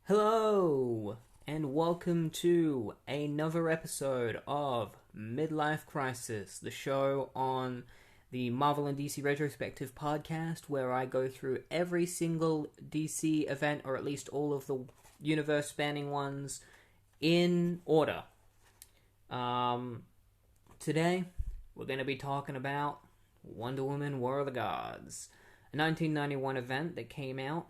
Hello, and welcome to another episode of Midlife Crisis, the show on the Marvel and DC Retrospective podcast, where I go through every single DC event, or at least all of the universe-spanning ones, in order. Today, we're going to be talking about Wonder Woman War of the Gods, a 1991 event that came out.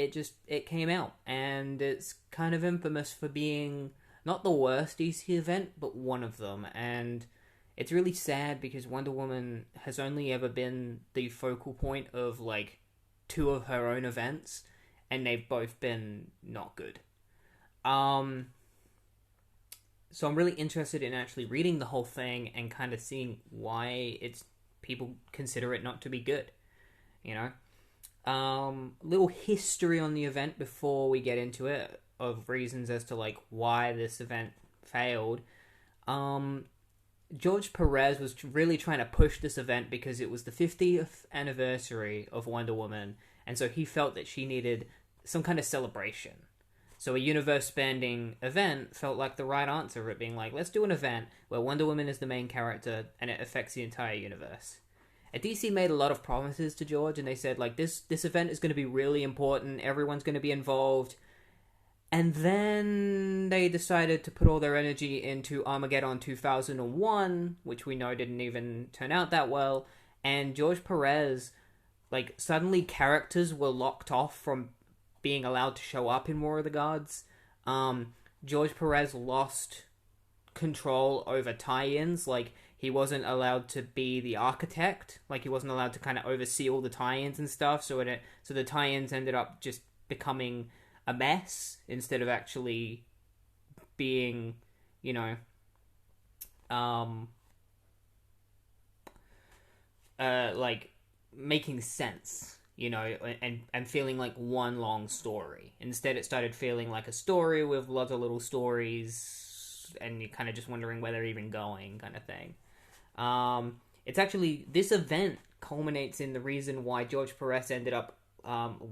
It came out, and it's kind of infamous for being not the worst DC event, but one of them. And it's really sad because Wonder Woman has only ever been the focal point of like two of her own events, and they've both been not good. So I'm really interested in actually reading the whole thing and kind of seeing why people consider it not to be good, you know? Little history on the event before we get into it, of reasons as to like why this event failed. George Perez was really trying to push this event because it was the 50th anniversary of Wonder Woman, and so he felt that she needed some kind of celebration. So a universe-spanning event felt like the right answer, it being like, let's do an event where Wonder Woman is the main character and it affects the entire universe. And DC made a lot of promises to George, and they said, like, this event is going to be really important, everyone's going to be involved. And then they decided to put all their energy into Armageddon 2001, which we know didn't even turn out that well. And George Perez, like, suddenly characters were locked off from being allowed to show up in War of the Gods. George Perez lost control over tie-ins, like, he wasn't allowed to be the architect, like he wasn't allowed to kind of oversee all the tie-ins and stuff, so the tie-ins ended up just becoming a mess instead of actually being, you know, like making sense, you know, and feeling like one long story. Instead it started feeling like a story with lots of little stories, and you're kind of just wondering where they're even going, kind of thing. It's actually, this event culminates in the reason why George Perez ended up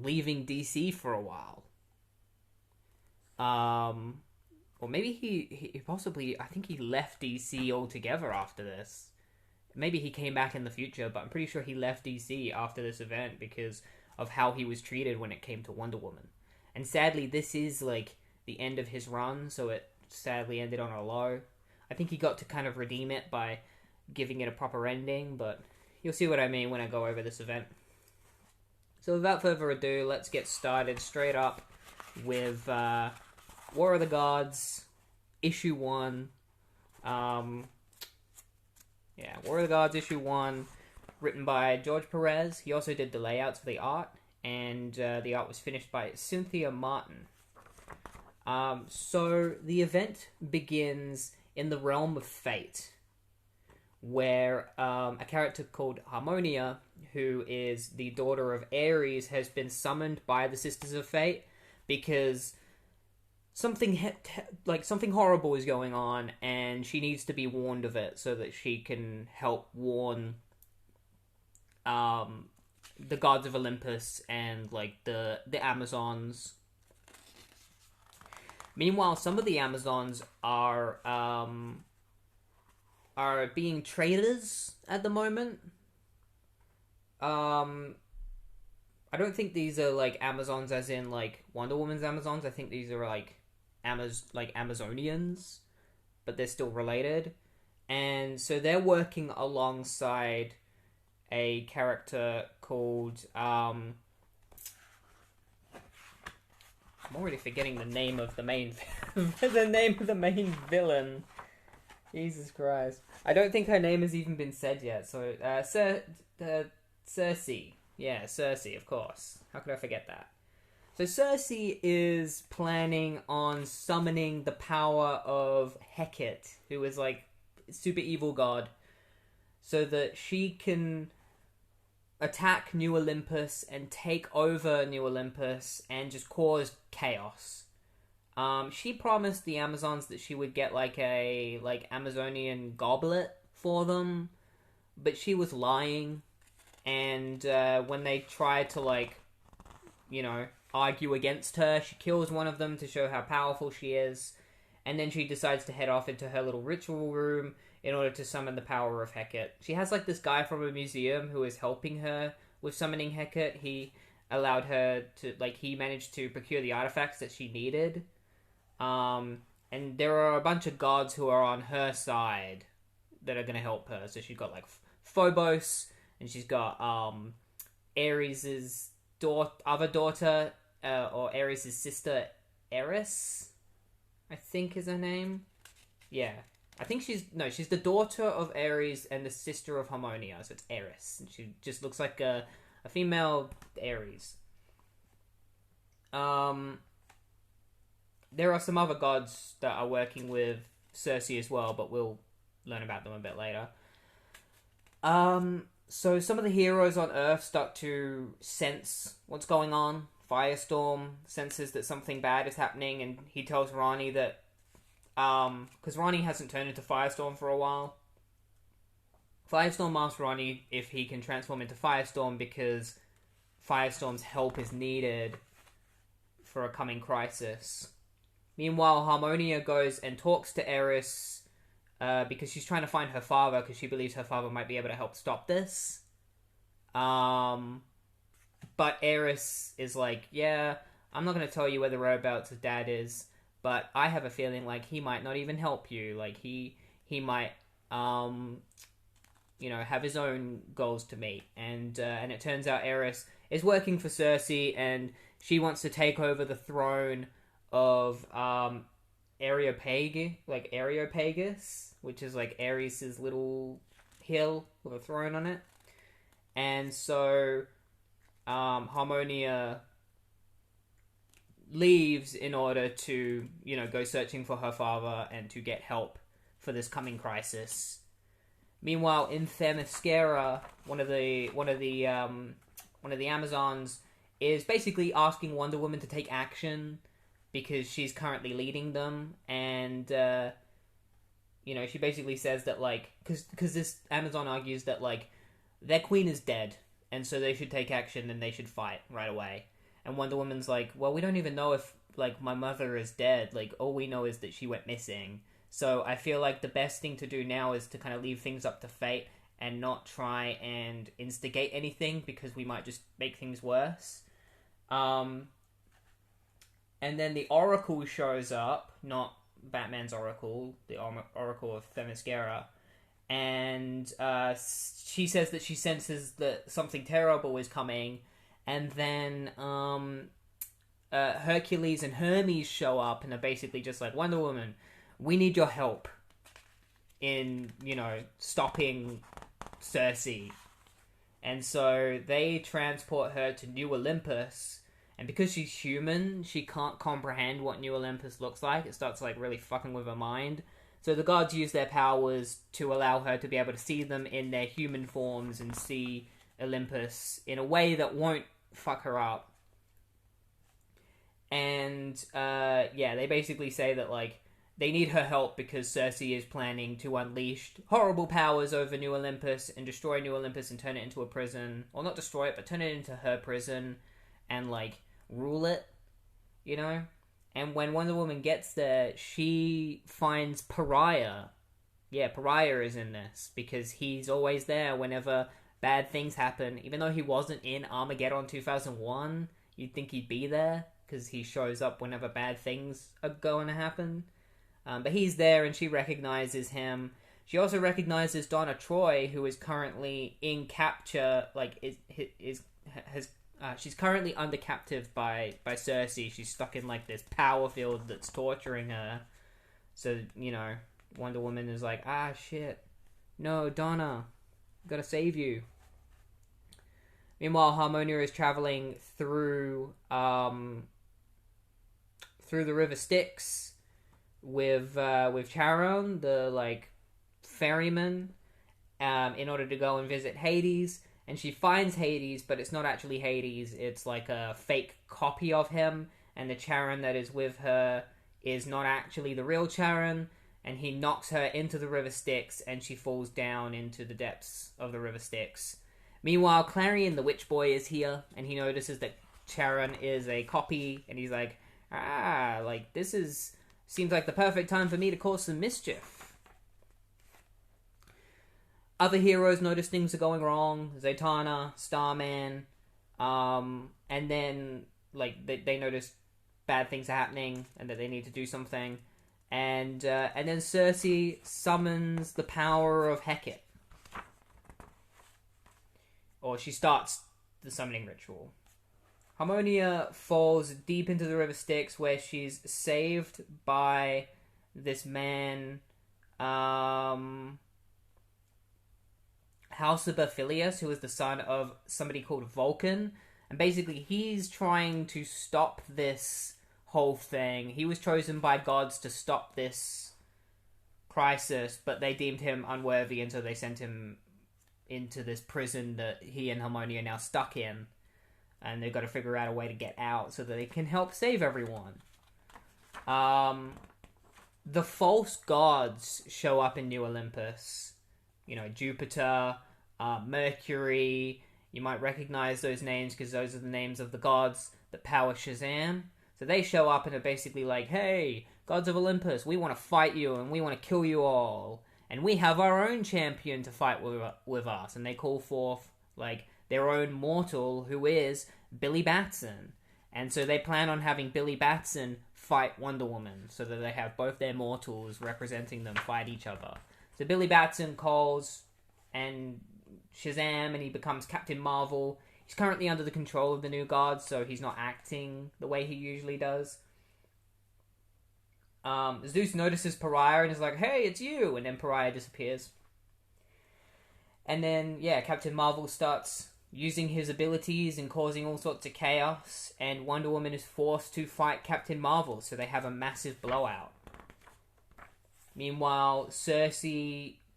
leaving DC for a while. Or maybe he possibly, I think he left DC altogether after this. Maybe he came back in the future, but I'm pretty sure he left DC after this event because of how he was treated when it came to Wonder Woman. And sadly, this is like the end of his run, so it sadly ended on a low. I think he got to kind of redeem it by giving it a proper ending, but you'll see what I mean when I go over this event. So without further ado, let's get started straight up with War of the Gods, Issue 1. War of the Gods, Issue 1, written by George Perez. He also did the layouts for the art, and the art was finished by Cynthia Martin. So the event begins in the realm of fate, where a character called Harmonia, who is the daughter of Ares, has been summoned by the Sisters of Fate because something horrible is going on, and she needs to be warned of it so that she can help warn the gods of Olympus and like the Amazons. Meanwhile, some of the Amazons are being traitors at the moment. I don't think these are like Amazons as in like Wonder Woman's Amazons. I think these are like Amazonians, but they're still related. And so they're working alongside a character called I'm already forgetting the name of the main villain. Jesus Christ. I don't think her name has even been said yet. So, Circe. Yeah, Circe, of course. How could I forget that? So Circe is planning on summoning the power of Hekate, who is like super evil god, so that she can attack New Olympus and take over New Olympus and just cause chaos. She promised the Amazons that she would get like a Amazonian goblet for them, but she was lying. And when they tried to argue against her. She kills one of them to show how powerful she is, and then she decides to head off into her little ritual room in order to summon the power of Hekate. She has like this guy from a museum who is helping her with summoning Hekate. He allowed her to, like, he managed to procure the artifacts that she needed. And there are a bunch of gods who are on her side that are going to help her. So she's got like Phobos, and she's got Ares' other daughter, or Ares' sister, Eris, I think is her name. Yeah. I think she's the daughter of Ares and the sister of Harmonia, so it's Eris. And she just looks like a female Ares. There are some other gods that are working with Circe as well, but we'll learn about them a bit later. So some of the heroes on Earth start to sense what's going on. Firestorm senses that something bad is happening, and he tells Rani that, because Rani hasn't turned into Firestorm for a while. Firestorm asks Rani if he can transform into Firestorm because Firestorm's help is needed for a coming crisis. Meanwhile, Harmonia goes and talks to Eris because she's trying to find her father because she believes her father might be able to help stop this. But Eris is like, yeah, I'm not going to tell you where the whereabouts of Dad is, but I have a feeling like he might not even help you. Like he might, have his own goals to meet. And it turns out Eris is working for Circe, and she wants to take over the throne of Areopagus, which is like Ares' little hill with a throne on it. And so Harmonia leaves in order to, go searching for her father and to get help for this coming crisis. Meanwhile, in Themyscira, one of the Amazons is basically asking Wonder Woman to take action because she's currently leading them, and she basically says that, like, because this Amazon argues that, like, their queen is dead, and so they should take action and they should fight right away. And Wonder Woman's like, well, we don't even know if, like, my mother is dead. Like, all we know is that she went missing. So I feel like the best thing to do now is to kind of leave things up to fate and not try and instigate anything because we might just make things worse. And then the Oracle shows up, not Batman's Oracle, the Oracle of Themyscira, and she says that she senses that something terrible is coming, and then Hercules and Hermes show up and are basically just like, Wonder Woman, we need your help in, stopping Circe. And so they transport her to New Olympus, and because she's human, she can't comprehend what New Olympus looks like. It starts, like, really fucking with her mind. So the gods use their powers to allow her to be able to see them in their human forms and see Olympus in a way that won't fuck her up. And, they basically say that, like, they need her help because Circe is planning to unleash horrible powers over New Olympus and destroy New Olympus and turn it into a prison. Or not destroy it, but turn it into her prison and, like, rule it, And when Wonder Woman gets there, she finds Pariah. Yeah, Pariah is in this because he's always there whenever bad things happen. Even though he wasn't in Armageddon 2001, you'd think he'd be there because he shows up whenever bad things are going to happen. But he's there, and she recognizes him. She also recognizes Donna Troy, who is currently in capture. Like, she's currently under captive by Circe. She's stuck in, like, this power field that's torturing her. So, Wonder Woman is like, shit. No, Donna. Gotta save you. Meanwhile, Harmonia is traveling through the River Styx with Charon, the, like, ferryman, in order to go and visit Hades. And she finds Hades, but it's not actually Hades. It's like a fake copy of him. And the Charon that is with her is not actually the real Charon. And he knocks her into the River Styx, and she falls down into the depths of the River Styx. Meanwhile, Clarion the Witch Boy is here, and he notices that Charon is a copy, and he's like, like, seems like the perfect time for me to cause some mischief. Other heroes notice things are going wrong. Zatanna, Starman, and then, like, they notice bad things are happening, and that they need to do something. And then Circe summons the power of Hekate. Or she starts the summoning ritual. Harmonia falls deep into the river Styx, where she's saved by this man, Halcybophilius, who is the son of somebody called Vulcan. And basically, he's trying to stop this whole thing. He was chosen by gods to stop this crisis, but they deemed him unworthy, and so they sent him into this prison that he and Harmonia are now stuck in. And they've got to figure out a way to get out so that they can help save everyone. The false gods show up in New Olympus. You know, Jupiter, Mercury. You might recognize those names because those are the names of the gods that power Shazam. So they show up and are basically like, hey, gods of Olympus, we want to fight you and we want to kill you all. And we have our own champion to fight with us. And they call forth, like, their own mortal, who is Billy Batson. And so they plan on having Billy Batson fight Wonder Woman, so that they have both their mortals representing them fight each other. So Billy Batson calls and Shazam, and he becomes Captain Marvel. He's currently under the control of the new gods, so he's not acting the way he usually does. Zeus notices Pariah and is like, hey, it's you! And then Pariah disappears. And then, yeah, Captain Marvel starts using his abilities and causing all sorts of chaos, and Wonder Woman is forced to fight Captain Marvel, so they have a massive blowout. Meanwhile, Circe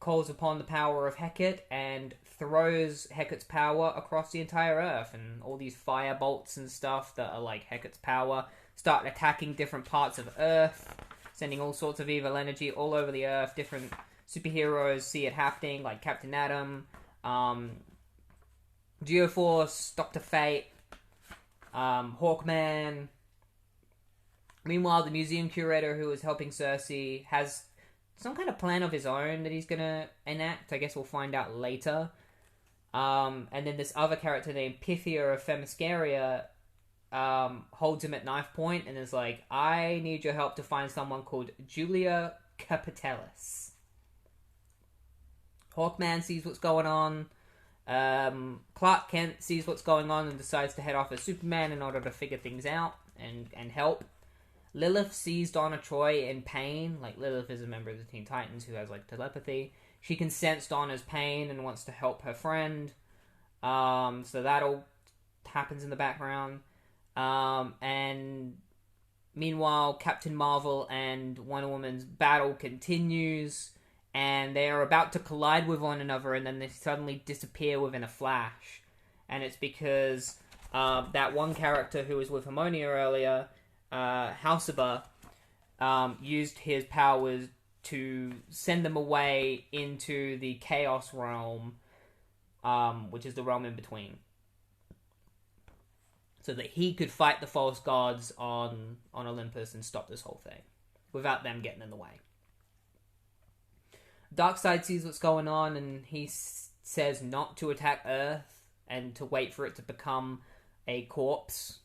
calls upon the power of Hekate and throws Hecate's power across the entire Earth, and all these fire bolts and stuff that are like Hecate's power start attacking different parts of Earth, sending all sorts of evil energy all over the Earth. Different superheroes see it happening, like Captain Atom, Geoforce, Dr. Fate, Hawkman. Meanwhile, the museum curator who is helping Circe has some kind of plan of his own that he's going to enact. I guess we'll find out later. And then this other character named Pythia of Themyscira holds him at knife point and is like, I need your help to find someone called Julia Capitelis. Hawkman sees what's going on. Clark Kent sees what's going on and decides to head off as Superman in order to figure things out and help. Lilith sees Donna Troy in pain. Like, Lilith is a member of the Teen Titans who has, like, telepathy. She can sense Donna's pain and wants to help her friend. So that all happens in the background. And meanwhile, Captain Marvel and Wonder Woman's battle continues. And they are about to collide with one another, and then they suddenly disappear within a flash. And it's because that one character who was with Harmonia earlier, Halcyba, used his powers to send them away into the Chaos Realm, which is the realm in between, so that he could fight the false gods on Olympus and stop this whole thing without them getting in the way. Darkseid sees what's going on, and he says not to attack Earth and to wait for it to become a corpse.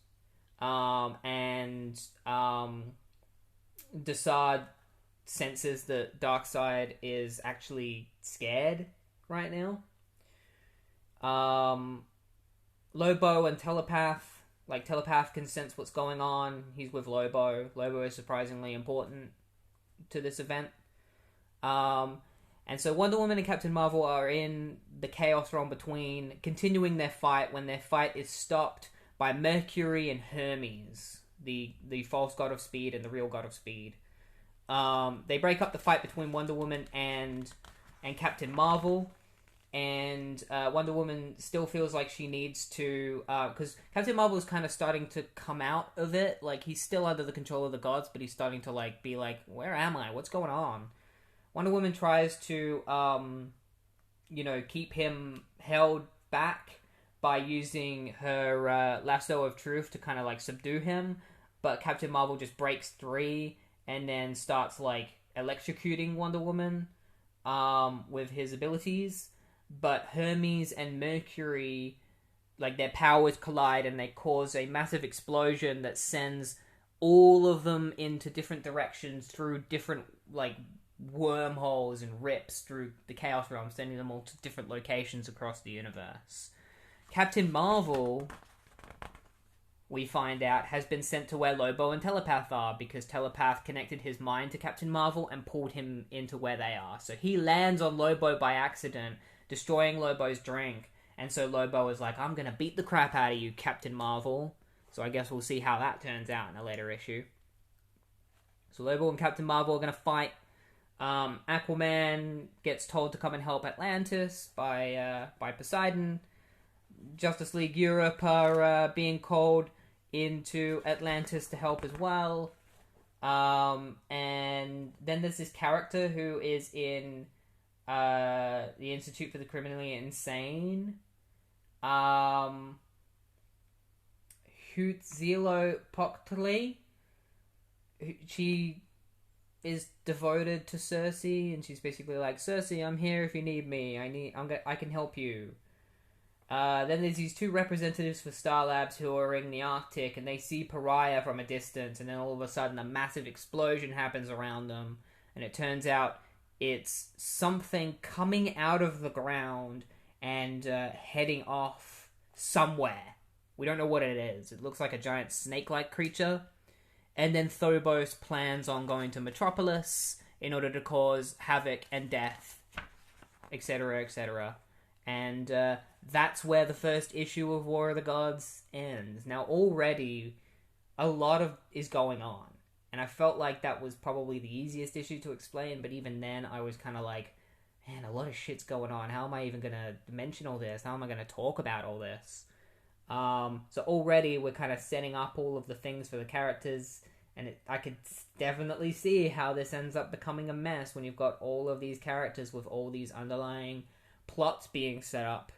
And Desaad senses that Darkseid is actually scared right now. Lobo and Telepath, like, Telepath can sense what's going on. He's with Lobo. Lobo is surprisingly important to this event. And so Wonder Woman and Captain Marvel are in the Chaos Realm between, continuing their fight, when their fight is stopped by Mercury and Hermes, the false god of speed and the real god of speed. They break up the fight between Wonder Woman and Captain Marvel, and Wonder Woman still feels like she needs to, because Captain Marvel is kind of starting to come out of it. Like, he's still under the control of the gods, but he's starting to, like, be like, where am I? What's going on? Wonder Woman tries to, keep him held back by using her lasso of truth to kind of like subdue him, but Captain Marvel just breaks free and then starts like electrocuting Wonder Woman with his abilities. But Hermes and Mercury, like, their powers collide and they cause a massive explosion that sends all of them into different directions through different like wormholes and rips through the Chaos Realm, sending them all to different locations across the universe. Captain Marvel, we find out, has been sent to where Lobo and Telepath are, because Telepath connected his mind to Captain Marvel and pulled him into where they are. So he lands on Lobo by accident, destroying Lobo's drink, and so Lobo is like, I'm gonna beat the crap out of you, Captain Marvel. So I guess we'll see how that turns out in a later issue. So Lobo and Captain Marvel are gonna fight. Aquaman gets told to come and help Atlantis by Poseidon. Justice League Europe are being called into Atlantis to help as well. And then there's this character who is in the Institute for the Criminally Insane. Hutzilo Poktli. She is devoted to Circe, and she's basically like, Circe, I'm here if you need me. I can help you. Then there's these two representatives for Star Labs who are in the Arctic, and they see Pariah from a distance, and then all of a sudden a massive explosion happens around them, and it turns out it's something coming out of the ground and heading off somewhere. We don't know what it is. It looks like a giant snake-like creature. And then Phobos plans on going to Metropolis in order to cause havoc and death, etc., etc. And that's where the first issue of War of the Gods ends. Now, already, a lot is going on. And I felt like that was probably the easiest issue to explain, but even then, I was kind of like, man, a lot of shit's going on. How am I even going to mention all this? How am I going to talk about all this? So already, we're kind of setting up all of the things for the characters, and I could definitely see how this ends up becoming a mess when you've got all of these characters with all these underlying plots being set up.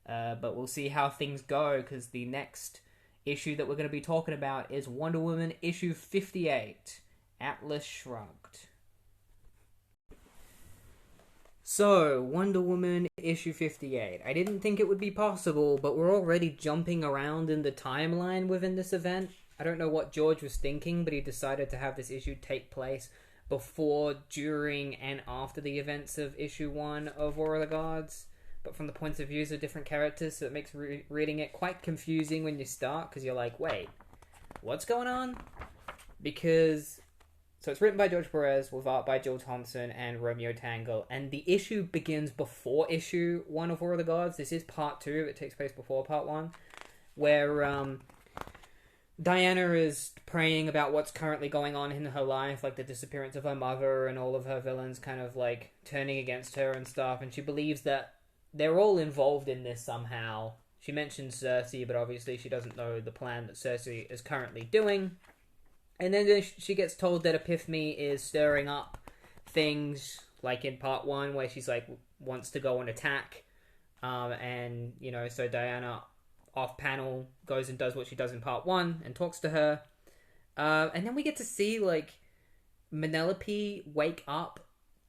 But we'll see how things go, because the next issue that we're going to be talking about is Wonder Woman issue 58, Atlas Shrugged. So, Wonder Woman issue 58. I didn't think it would be possible, but we're already jumping around in the timeline within this event. I don't know what George was thinking, but he decided to have this issue take place before, during, and after the events of issue 1 of War of the Gods, but from the points of views of different characters, so it makes reading it quite confusing when you start, because you're like, wait, what's going on? Because, so it's written by George Perez, with art by Jill Thompson and Romeo Tangle, and the issue begins before issue 1 of War of the Gods. This is part 2, it takes place before part 1, where, Diana is praying about what's currently going on in her life, like the disappearance of her mother and all of her villains kind of like turning against her and stuff, and she believes that they're all involved in this somehow. She mentions Circe, but obviously she doesn't know the plan that Circe is currently doing. And then she gets told that Epiphany is stirring up things, like in part 1, where she's like, wants to go and attack. And, you know, so Diana, off panel, goes and does what she does in part 1 and talks to her. And then we get to see, like, Penelope wake up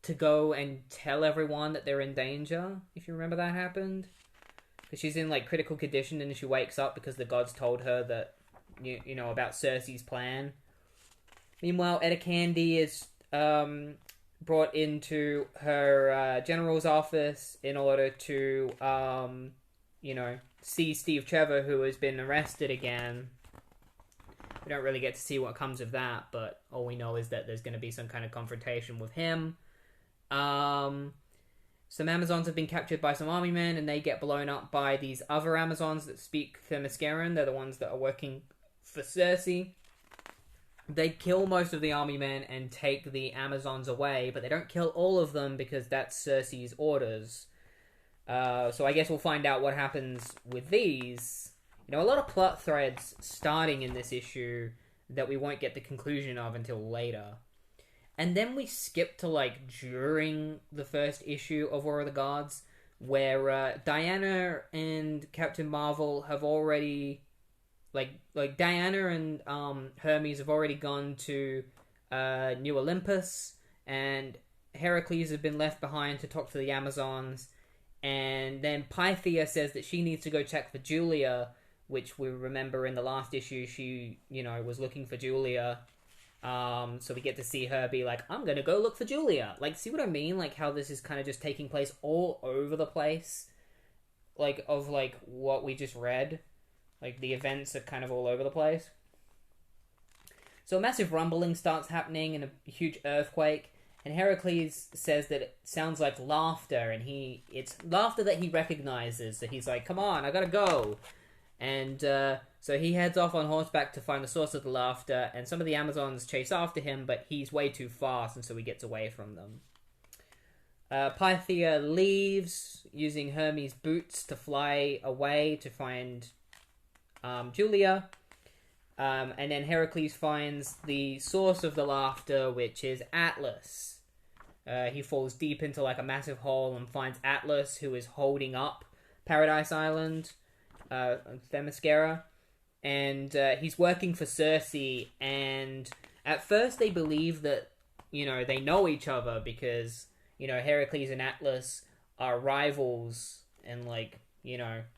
to go and tell everyone that they're in danger, if you remember that happened. Because she's in, like, critical condition, and she wakes up because the gods told her that, you know, about Circe's plan. Meanwhile, Etta Candy is brought into her general's office in order to, you know, see Steve Trevor, who has been arrested again. We don't really get to see what comes of that, but all we know is that there's going to be some kind of confrontation with him. Some Amazons have been captured by some army men, and they get blown up by these other Amazons that speak Themysciran. They're the ones that are working for Circe. They kill most of the army men and take the Amazons away, but they don't kill all of them because that's Circe's orders. So I guess we'll find out what happens with these. You know, a lot of plot threads starting in this issue that we won't get the conclusion of until later. And then we skip to, like, during the first issue of War of the Gods, where Diana and Captain Marvel have already, like Diana and Hermes have already gone to New Olympus, and Heracles has been left behind to talk to the Amazons. And then Pythia says that she needs to go check for Julia, which we remember in the last issue she, was looking for Julia. So we get to see her be like, I'm gonna go look for Julia. Like, see what I mean? Like, how this is kind of just taking place all over the place. Like, of, like, what we just read. Like, the events are kind of all over the place. So a massive rumbling starts happening and a huge earthquake. And Heracles says that it sounds like laughter, and it's laughter that he recognizes. So he's like, come on, I gotta go. And so he heads off on horseback to find the source of the laughter, and some of the Amazons chase after him, but he's way too fast, and so he gets away from them. Pythia leaves, using Hermes' boots to fly away to find Julia. And then Heracles finds the source of the laughter, which is Atlas. He falls deep into like a massive hole and finds Atlas, who is holding up Paradise Island, Themyscira, and he's working for Circe. And at first they believe that, they know each other because, Heracles and Atlas are rivals and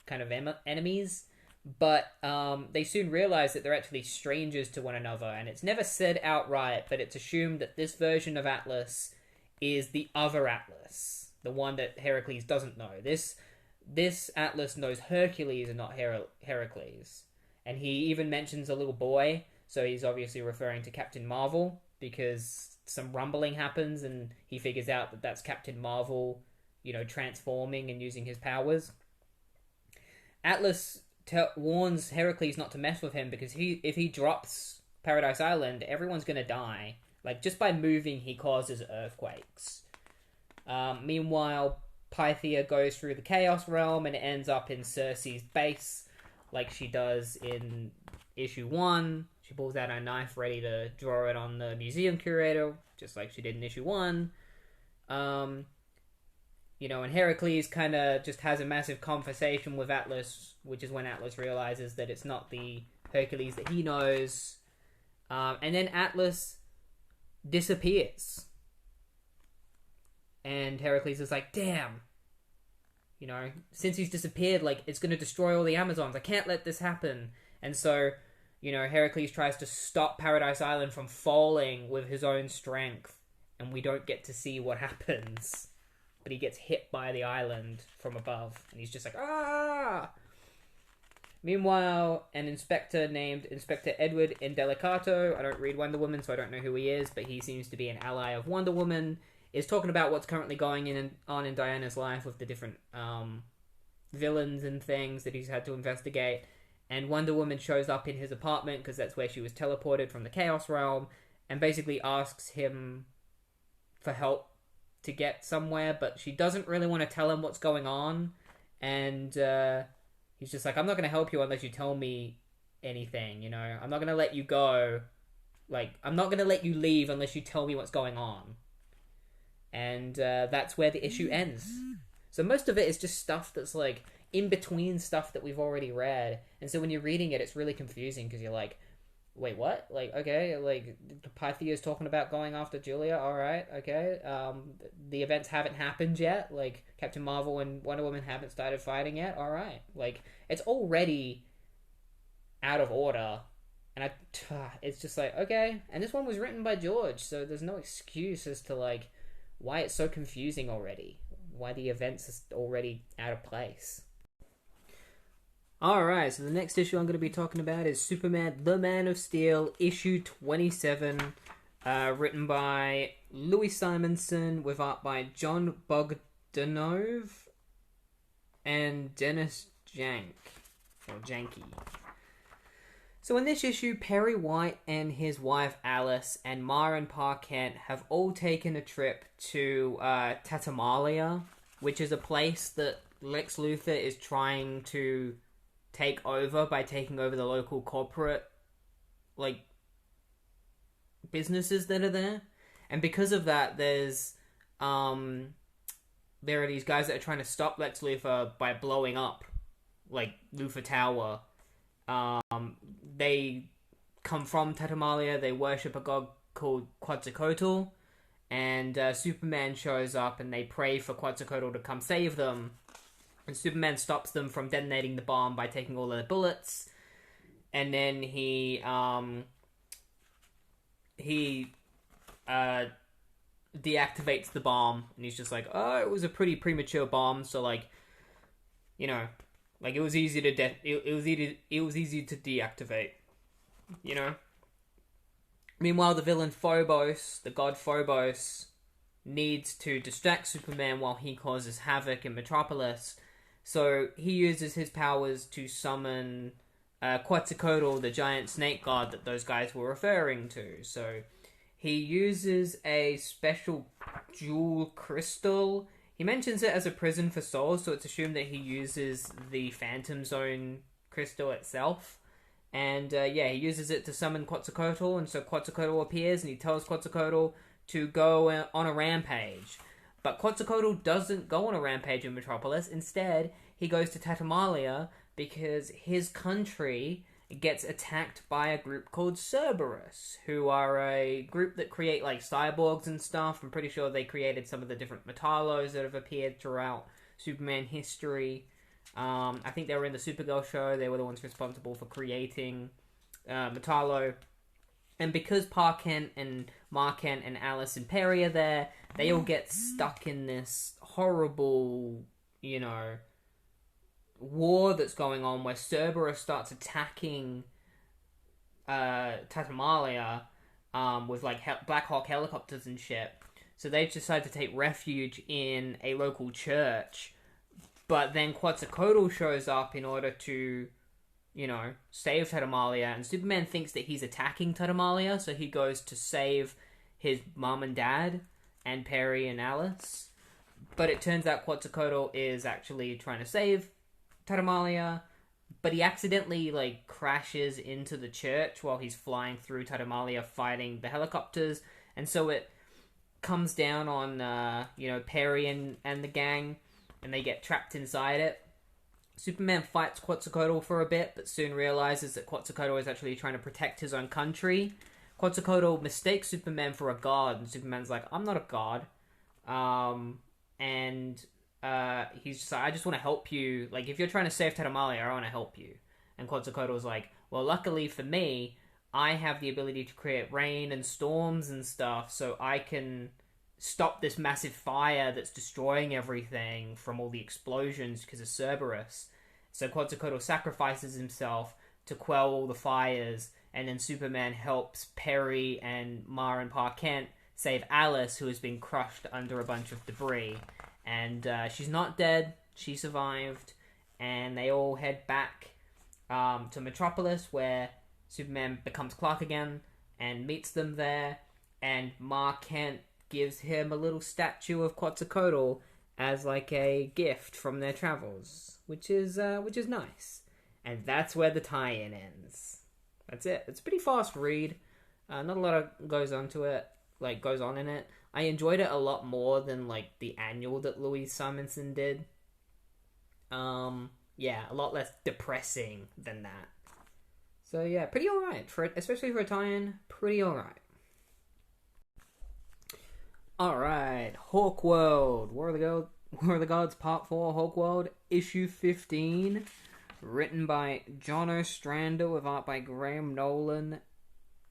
kind of enemies. But they soon realize that they're actually strangers to one another, and it's never said outright, but it's assumed that this version of Atlas is the other Atlas, the one that Heracles doesn't know. This Atlas knows Hercules and not Heracles. And he even mentions a little boy, so he's obviously referring to Captain Marvel, because some rumbling happens and he figures out that that's Captain Marvel, transforming and using his powers. Atlas warns Heracles not to mess with him, because if he drops Paradise Island, everyone's gonna die. Like, just by moving, he causes earthquakes. Meanwhile, Pythia goes through the Chaos Realm and ends up in Circe's base, like she does in issue 1. She pulls out her knife ready to draw it on the museum curator, just like she did in issue 1. And Heracles kind of just has a massive conversation with Atlas, which is when Atlas realizes that it's not the Hercules that he knows. And then Atlas disappears. And Heracles is like, damn. Since he's disappeared, it's going to destroy all the Amazons. I can't let this happen. And so, Heracles tries to stop Paradise Island from falling with his own strength. And we don't get to see what happens. But he gets hit by the island from above, and he's just like, ah! Meanwhile, an inspector named Inspector Edward Indelicato, I don't read Wonder Woman, so I don't know who he is, but he seems to be an ally of Wonder Woman, is talking about what's currently going on in Diana's life with the different villains and things that he's had to investigate. And Wonder Woman shows up in his apartment, because that's where she was teleported from the Chaos Realm, and basically asks him for help to get somewhere, but she doesn't really want to tell him what's going on, and he's just like, I'm not going to help you unless you tell me anything, I'm not going to let you go, I'm not going to let you leave unless you tell me what's going on. And that's where the issue ends. So most of it is just stuff that's in between stuff that we've already read, and so when you're reading it, it's really confusing, because you're like, wait, what? Okay, Pythia is talking about going after Julia, alright, okay. The events haven't happened yet, Captain Marvel and Wonder Woman haven't started fighting yet, alright. It's already out of order, and it's just okay. And this one was written by George, so there's no excuse as to, why it's so confusing already. Why the events are already out of place. Alright, so the next issue I'm going to be talking about is Superman the Man of Steel, issue 27, written by Louis Simonson, with art by John Bogdanove and Dennis Janke. So in this issue, Perry White and his wife Alice and Mara and Pa Kent have all taken a trip to Tatamalia, which is a place that Lex Luthor is trying to take over by taking over the local corporate businesses that are there. And because of that, there's there are these guys that are trying to stop Lex Luthor by blowing up, like, Luthor Tower. They come from Tatamalia. They worship a god called Quetzalcoatl. And Superman shows up and they pray for Quetzalcoatl to come save them. And Superman stops them from detonating the bomb by taking all their bullets. And then he deactivates the bomb. And he's just like, oh, it was a pretty premature bomb. So, like, you know, like, it was easy to it was easy to deactivate. You know? Meanwhile, the villain Phobos, the god Phobos, needs to distract Superman while he causes havoc in Metropolis. So he uses his powers to summon Quetzalcoatl, the giant snake god that those guys were referring to. So he uses a special jewel crystal. He mentions it as a prison for souls, so it's assumed that he uses the Phantom Zone crystal itself. And he uses it to summon Quetzalcoatl, and so Quetzalcoatl appears, and he tells Quetzalcoatl to go on a rampage. But Quetzalcoatl doesn't go on a rampage in Metropolis. Instead, he goes to Tatamalia because his country gets attacked by a group called Cerberus, who are a group that create, like, cyborgs and stuff. I'm pretty sure they created some of the different Metallos that have appeared throughout Superman history. I think they were in the Supergirl show. They were the ones responsible for creating Metallo. And because Pa Kent and Ma Kent and Alice and Perry are there, they all get stuck in this horrible, you know, war that's going on where Cerberus starts attacking Tatamalia with, like, Black Hawk helicopters and shit. So they decide to take refuge in a local church. But then Quetzalcoatl shows up in order to, you know, save Tatamalia. And Superman thinks that he's attacking Tatamalia, so he goes to save his mom and dad and Perry and Alice. But it turns out Quetzalcoatl is actually trying to save Tatamalia. But he accidentally, like, crashes into the church while he's flying through Tatamalia fighting the helicopters. And so it comes down on, Perry and the gang. And they get trapped inside it. Superman fights Quetzalcoatl for a bit, but soon realizes that Quetzalcoatl is actually trying to protect his own country. Quetzalcoatl mistakes Superman for a god, and Superman's like, I'm not a god. He's just like, I just want to help you. Like, if you're trying to save Tatamalia, I want to help you. And Quetzalcoatl's like, well, luckily for me, I have the ability to create rain and storms and stuff, so I can stop this massive fire that's destroying everything from all the explosions because of Cerberus. So Quetzalcoatl sacrifices himself to quell all the fires, and then Superman helps Perry and Ma and Pa Kent save Alice, who has been crushed under a bunch of debris. And she's not dead, she survived, and they all head back to Metropolis, where Superman becomes Clark again and meets them there, and Ma Kent gives him a little statue of Quetzalcoatl as, like, a gift from their travels, which is nice. And that's where the tie-in ends. That's it. It's a pretty fast read. Not a lot goes on in it. I enjoyed it a lot more than, like, the annual that Louise Simonson did. A lot less depressing than that. So yeah, pretty alright especially for a tie-in. Pretty alright. Alright, Hawkworld, War of the Gods Part 4, Hawkworld Issue 15, written by John Ostrander with art by Graham Nolan.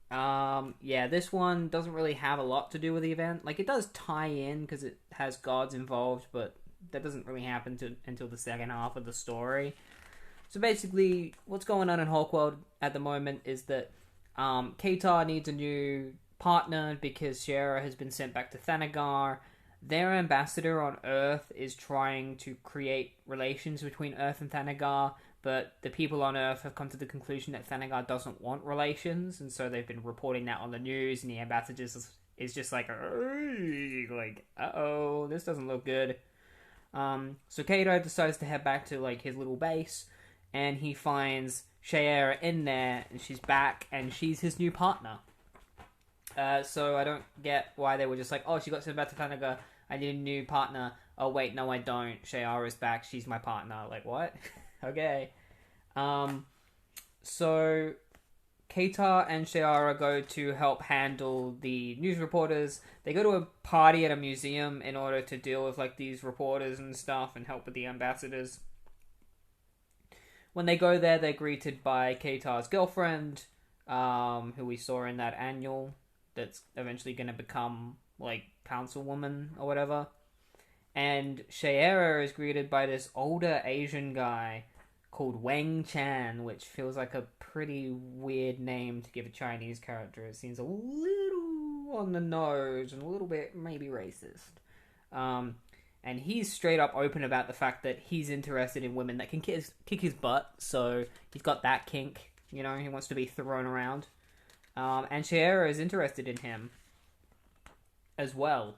This one doesn't really have a lot to do with the event. Like, it does tie in because it has gods involved, but that doesn't really happen until the second half of the story. So basically, what's going on in Hawkworld at the moment is that Katar needs a new partner because Shiera has been sent back to Thanagar. Their ambassador on Earth is trying to create relations between Earth and Thanagar, but the people on Earth have come to the conclusion that Thanagar doesn't want relations, and so they've been reporting that on the news, and the ambassador is just like, uh-oh, this doesn't look good. So Kato decides to head back to, like, his little base, and he finds Shiera in there, and she's back, and she's his new partner. So I don't get why they were just like, oh, she got sent back to Thanagar, I need a new partner. oh wait, no I don't, Shayara's back, she's my partner. Like, what? Okay. So Keita and Shayara go to help handle the news reporters. They go to a party at a museum in order to deal with like these reporters and stuff and help with the ambassadors. When they go there, they're greeted by Keita's girlfriend, who we saw in that annual that's eventually going to become like councilwoman or whatever. And Shayera is greeted by this older Asian guy called Wang Chan, which feels like a pretty weird name to give a Chinese character. It seems a little on the nose and a little bit maybe racist. And he's straight up open about the fact that he's interested in women that can kick his butt. So he's got that kink, you know, he wants to be thrown around. And Shayera is interested in him as well.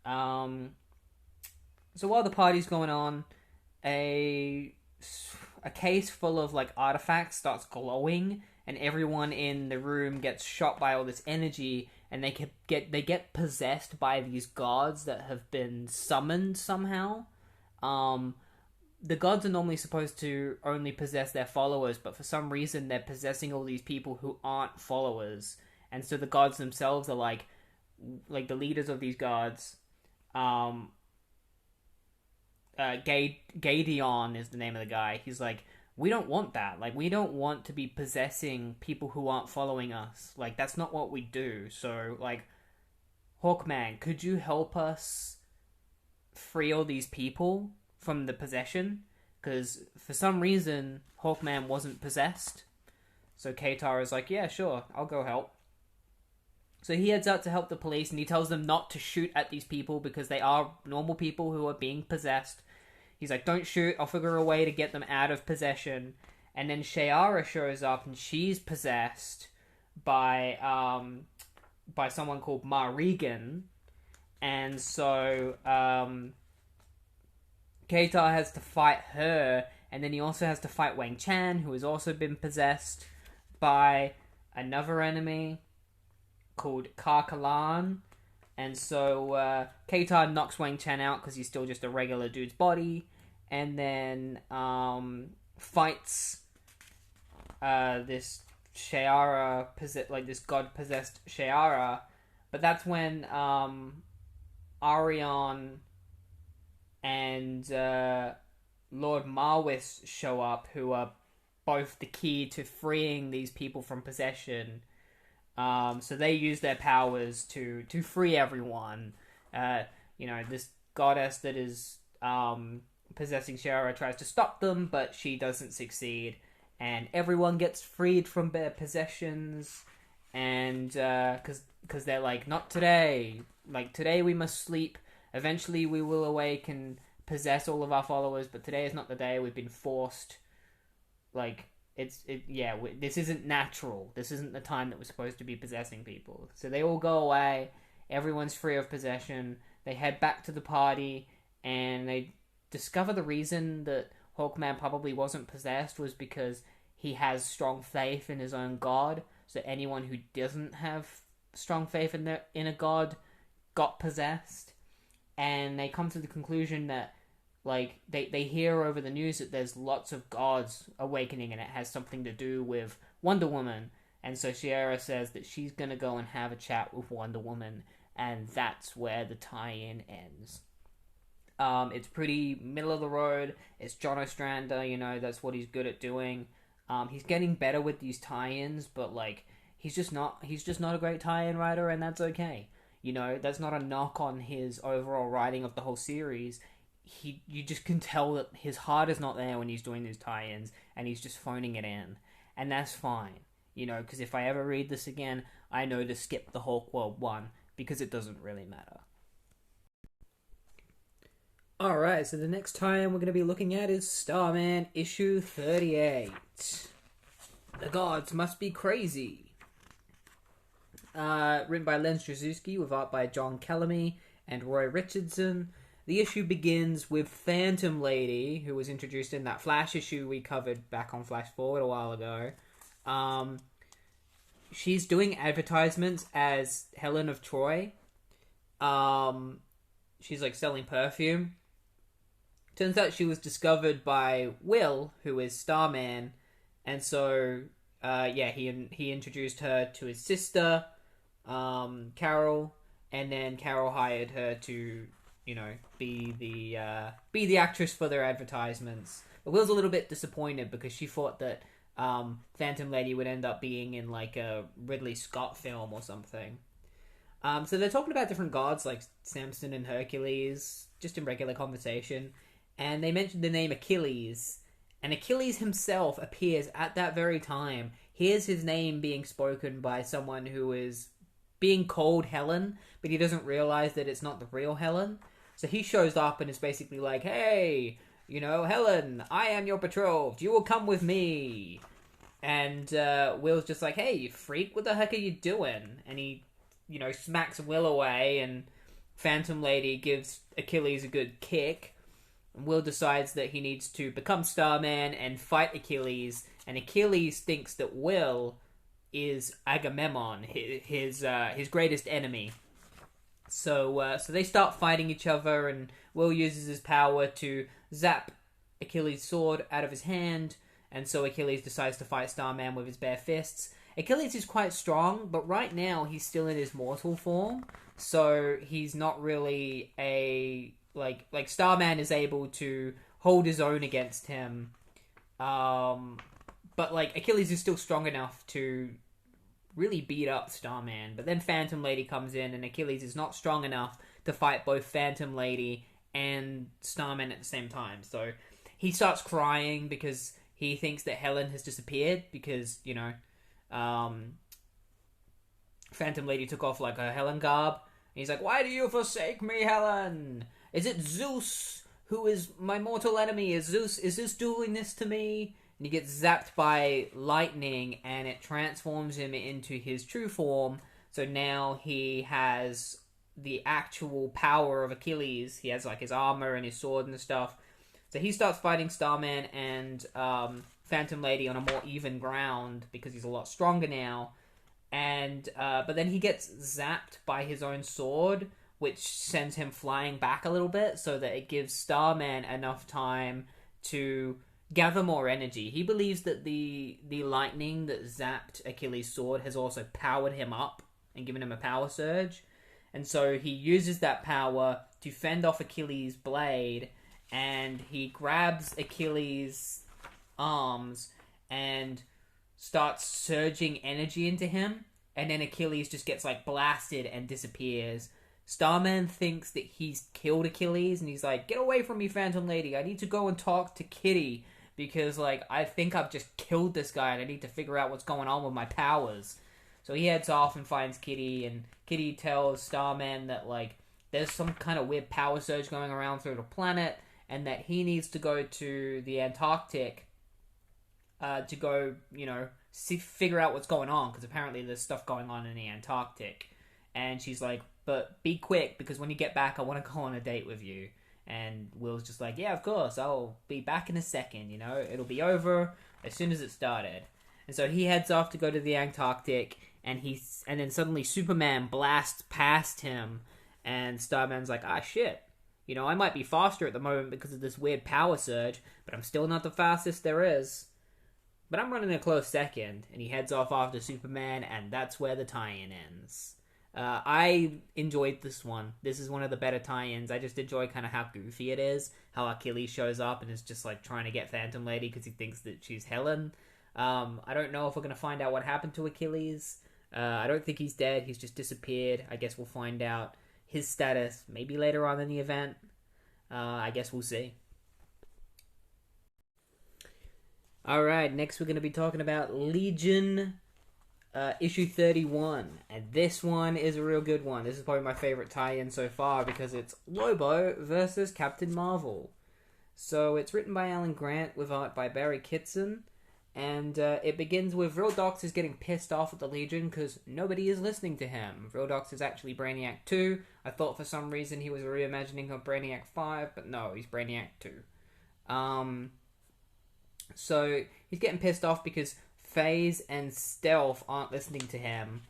So while the party's going on, a case full of like artifacts starts glowing, and everyone in the room gets shot by all this energy, and they get possessed by these gods that have been summoned somehow. The gods are normally supposed to only possess their followers, but for some reason they're possessing all these people who aren't followers, and so the gods themselves are like the leaders of these gods. L.E.G.I.O.N is the name of the guy. He's like, we don't want that. Like, we don't want to be possessing people who aren't following us. Like, that's not what we do. So, like, Hawkman, could you help us free all these people from the possession? Because for some reason, Hawkman wasn't possessed. So Keita is like, yeah, sure, I'll go help. So he heads out to help the police, and he tells them not to shoot at these people because they are normal people who are being possessed. He's like, don't shoot, I'll figure a way to get them out of possession. And then Shayara shows up, and she's possessed by someone called Ma Regan. And so Keita has to fight her, and then he also has to fight Wang Chan, who has also been possessed by another enemy called Karkalan. And so Keita knocks Wang Chan out because he's still just a regular dude's body, and then fights this Shayara, this god-possessed Shayara. But that's when Arion and Lord Marwis show up, who are both the key to freeing these people from possession. So they use their powers to free everyone. This goddess that is possessing Shayara tries to stop them, but she doesn't succeed, and everyone gets freed from their possessions. And because they're like, not today. Like, today we must sleep. Eventually we will awake and possess all of our followers, but today is not the day. We've been forced. Like, this isn't natural. This isn't the time that we're supposed to be possessing people. So they all go away. Everyone's free of possession. They head back to the party, and they discover the reason that Hawkman probably wasn't possessed was because he has strong faith in his own god. So anyone who doesn't have strong faith in a god got possessed. And they come to the conclusion that, like, they hear over the news that there's lots of gods awakening, and it has something to do with Wonder Woman. And so Shayera says that she's going to go and have a chat with Wonder Woman, and that's where the tie-in ends. It's pretty middle of the road. It's John Ostrander, that's what he's good at doing. He's getting better with these tie-ins, but, like, he's just not a great tie-in writer, and that's okay. That's not a knock on his overall writing of the whole series. You just can tell that his heart is not there when he's doing these tie-ins, and he's just phoning it in. And that's fine, because if I ever read this again, I know to skip the Hawkworld one, because it doesn't really matter. Alright, so the next tie-in we're going to be looking at is Starman Issue 38. The gods must be crazy. Written by Len Straczynski, with art by John Kellamy and Roy Richardson. The issue begins with Phantom Lady, who was introduced in that Flash issue we covered back on Flash Forward a while ago. She's doing advertisements as Helen of Troy. She's, like, selling perfume. Turns out she was discovered by Will, who is Starman, and so he introduced her to his sister, Carol, and then Carol hired her to, be the actress for their advertisements. But Will's a little bit disappointed because she thought that Phantom Lady would end up being in like a Ridley Scott film or something. So they're talking about different gods like Samson and Hercules, just in regular conversation, and they mentioned the name Achilles, and Achilles himself appears at that very time. Hears his name being spoken by someone who is being called Helen, but he doesn't realize that it's not the real Helen. So he shows up and is basically like, hey, Helen, I am your betrothed. You will come with me. And Will's just like, hey, you freak, what the heck are you doing? And he, smacks Will away, and Phantom Lady gives Achilles a good kick. And Will decides that he needs to become Starman and fight Achilles, and Achilles thinks that Will is Agamemnon, his greatest enemy. So they start fighting each other, and Will uses his power to zap Achilles' sword out of his hand, and so Achilles decides to fight Starman with his bare fists. Achilles is quite strong, but right now he's still in his mortal form, so he's not really a... Like Starman is able to hold his own against him, but Achilles is still strong enough to really beat up Starman. But then Phantom Lady comes in, and Achilles is not strong enough to fight both Phantom Lady and Starman at the same time. So he starts crying because he thinks that Helen has disappeared because, Phantom Lady took off her Helen garb. And he's like, why do you forsake me, Helen? Is it Zeus who is my mortal enemy? Is Zeus doing this to me? And he gets zapped by lightning, and it transforms him into his true form. So now he has the actual power of Achilles. He has his armor and his sword and stuff. So he starts fighting Starman and Phantom Lady on a more even ground because he's a lot stronger now. And but then he gets zapped by his own sword, which sends him flying back a little bit, so that it gives Starman enough time to gather more energy. He believes that the lightning that zapped Achilles' sword has also powered him up and given him a power surge. And so he uses that power to fend off Achilles' blade, and he grabs Achilles' arms and starts surging energy into him, and then Achilles just gets blasted and disappears. Starman thinks that he's killed Achilles, and he's like, get away from me, Phantom Lady. I need to go and talk to Kitty, because, I think I've just killed this guy, and I need to figure out what's going on with my powers. So he heads off and finds Kitty, and Kitty tells Starman that, there's some kind of weird power surge going around through the planet, and that he needs to go to the Antarctic to go, figure out what's going on, because apparently there's stuff going on in the Antarctic. And she's like, but be quick, because when you get back, I want to go on a date with you. And Will's just like, yeah, of course, I'll be back in a second, it'll be over as soon as it started. And so he heads off to go to the Antarctic, and then suddenly Superman blasts past him, and Starman's like, shit, I might be faster at the moment because of this weird power surge, but I'm still not the fastest there is. But I'm running a close second, and he heads off after Superman, and that's where the tie-in ends. I enjoyed this one. This is one of the better tie-ins. I just enjoy kind of how goofy it is, how Achilles shows up and is just trying to get Phantom Lady because he thinks that she's Helen. I don't know if we're going to find out what happened to Achilles. I don't think he's dead. He's just disappeared. I guess we'll find out his status maybe later on in the event. I guess we'll see. Alright, next we're going to be talking about L.E.G.I.O.N Issue 31, and this one is a real good one. This is probably my favorite tie-in so far because it's Lobo versus Captain Marvel. So it's written by Alan Grant with art by Barry Kitson, and it begins with Real Dox is getting pissed off at the Legion because nobody is listening to him. Real Dox is actually Brainiac 2. I thought for some reason he was a reimagining of Brainiac 5, but no, he's Brainiac 2. So he's getting pissed off because Phase and Stealth aren't listening to him,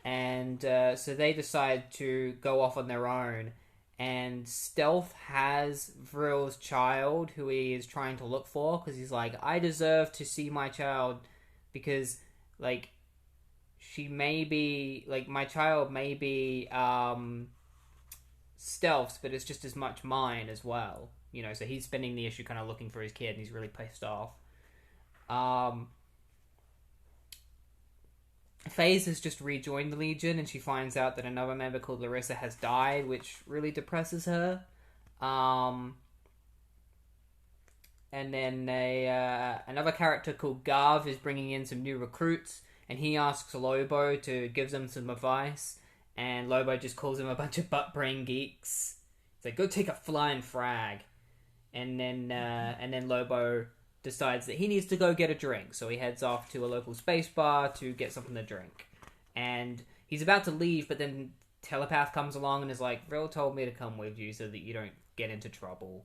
and so they decide to go off on their own and Stealth has Vril's child, who he is trying to look for, because he's like, I deserve to see my child, because, like, she may be, like, my child may be, Stealth's, but it's just as much mine as well. You know, so he's spending the issue kind of looking for his kid, and he's really pissed off. FaZe has just rejoined the Legion, and she finds out that another member called Larissa has died, which really depresses her. And then another character called Gav is bringing in some new recruits, and he asks Lobo to give them some advice, and Lobo just calls him a bunch of butt-brain geeks. He's like, go take a flying frag. And then Lobo decides that he needs to go get a drink, so he heads off to a local space bar to get something to drink. And he's about to leave, but then Telepath comes along and is like, Vril told me to come with you so that you don't get into trouble.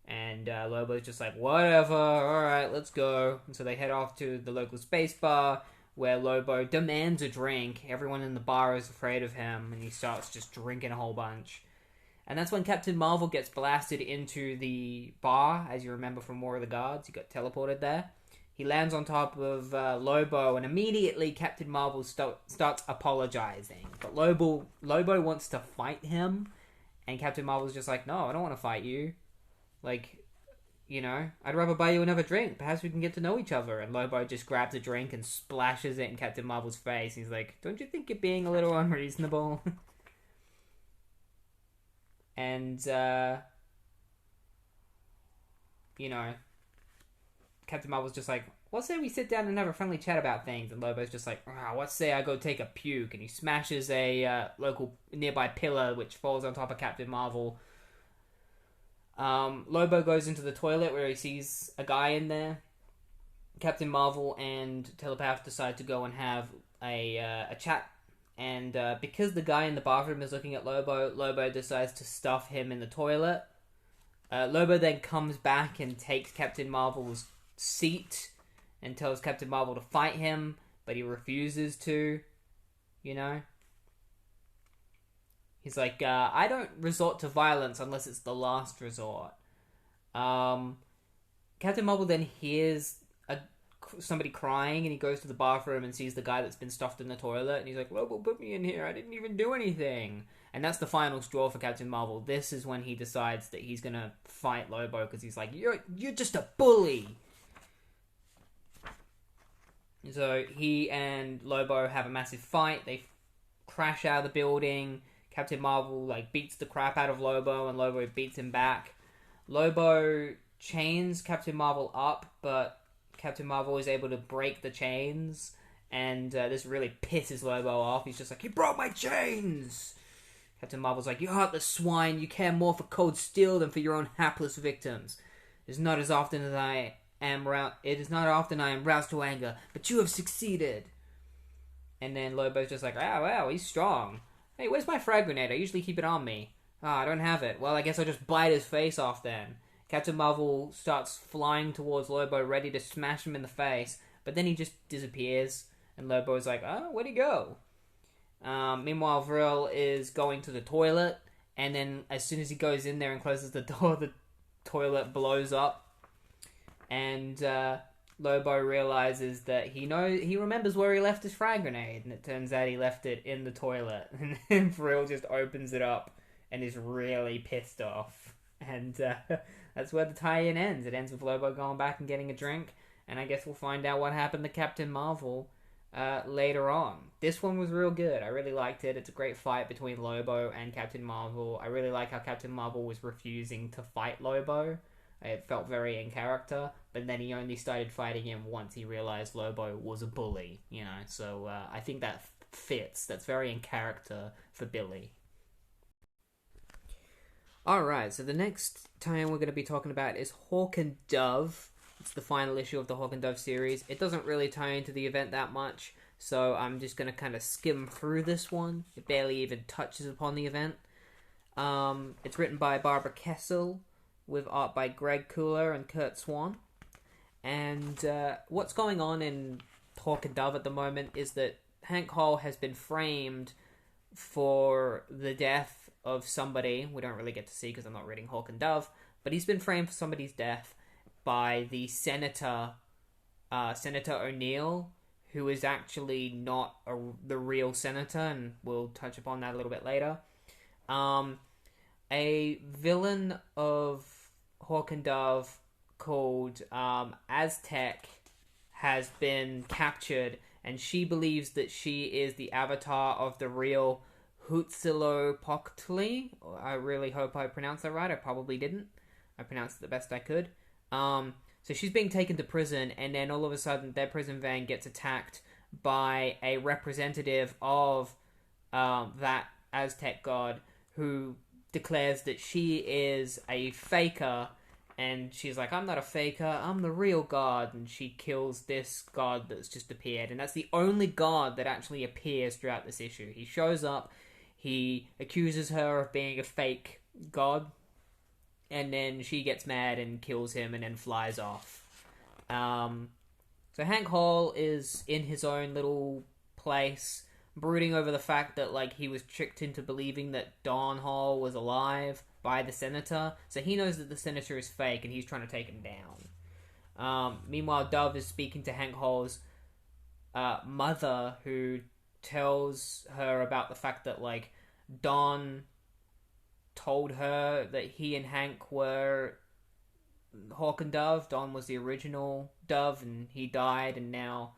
And Lobo's just like, whatever, alright, let's go. And so they head off to the local space bar, where Lobo demands a drink. Everyone in the bar is afraid of him, and he starts just drinking a whole bunch. And that's when Captain Marvel gets blasted into the bar, as you remember from War of the Gods. He got teleported there. He lands on top of Lobo, and immediately Captain Marvel starts apologizing. But Lobo wants to fight him, and Captain Marvel's just like, no, I don't want to fight you. Like, you know, I'd rather buy you another drink. Perhaps we can get to know each other. And Lobo just grabs a drink and splashes it in Captain Marvel's face. He's like, don't you think you're being a little unreasonable? And, you know, Captain Marvel's just like, let's say we sit down and have a friendly chat about things. And Lobo's just like, let's say I go take a puke. And he smashes a local nearby pillar, which falls on top of Captain Marvel. Lobo goes into the toilet where he sees a guy in there. Captain Marvel and Telepath decide to go and have a chat. And because the guy in the bathroom is looking at Lobo, Lobo decides to stuff him in the toilet. Lobo then comes back and takes Captain Marvel's seat and tells Captain Marvel to fight him, but he refuses to, you know? He's like, I don't resort to violence unless it's the last resort. Captain Marvel then hears somebody crying, and he goes to the bathroom and sees the guy that's been stuffed in the toilet, and he's like, Lobo put me in here, I didn't even do anything. And that's the final straw for Captain Marvel. This is when he decides that he's gonna fight Lobo, because he's like, you're just a bully. So he and Lobo have a massive fight. They crash out of the building. Captain Marvel beats the crap out of Lobo, and Lobo beats him back. Lobo chains Captain Marvel up, but Captain Marvel is able to break the chains, and this really pisses Lobo off. He's just like, you broke my chains! Captain Marvel's like, you heartless swine, you care more for cold steel than for your own hapless victims. It is not often I am roused to anger, but you have succeeded. And then Lobo's just like, wow, he's strong. Hey, where's my frag grenade? I usually keep it on me. I don't have it. Well, I guess I'll just bite his face off then. Captain Marvel starts flying towards Lobo, ready to smash him in the face, but then he just disappears, and Lobo's like, where'd he go? Meanwhile, Vril is going to the toilet, and then as soon as he goes in there and closes the door, the toilet blows up, and Lobo realizes that he remembers where he left his frag grenade, and it turns out he left it in the toilet, and then Vril just opens it up and is really pissed off, and that's where the tie-in ends. It ends with Lobo going back and getting a drink, and I guess we'll find out what happened to Captain Marvel later on. This one was real good. I really liked it. It's a great fight between Lobo and Captain Marvel. I really like how Captain Marvel was refusing to fight Lobo. It felt very in character, but then he only started fighting him once he realized Lobo was a bully, you know, so I think that fits. That's very in character for Billy. Alright, so the next time we're going to be talking about is Hawk and Dove. It's the final issue of the Hawk and Dove series. It doesn't really tie into the event that much, so I'm just going to kind of skim through this one. It barely even touches upon the event. It's written by Barbara Kessel, with art by Greg Cooler and Kurt Swan. And what's going on in Hawk and Dove at the moment is that Hank Hall has been framed for the death of somebody we don't really get to see because I'm not reading Hawk and Dove, but he's been framed for somebody's death by the Senator O'Neill, who is actually not the real senator, and we'll touch upon that a little bit later. A villain of Hawk and Dove called Aztec has been captured, and she believes that she is the avatar of the real Huitzilopochtli. I really hope I pronounced that right. I probably didn't. I pronounced it the best I could. So she's being taken to prison, and then all of a sudden their prison van gets attacked by a representative of that Aztec god, who declares that she is a faker, and she's like, I'm not a faker, I'm the real god, and she kills this god that's just appeared, and that's the only god that actually appears throughout this issue. He shows up, he accuses her of being a fake god, and then she gets mad and kills him and then flies off. So Hank Hall is in his own little place, brooding over the fact that, like, he was tricked into believing that Don Hall was alive by the senator. So he knows that the senator is fake, and he's trying to take him down. Meanwhile, Dove is speaking to Hank Hall's mother, who tells her about the fact that, like, Don told her that he and Hank were Hawk and Dove. Don was the original Dove, and he died, and now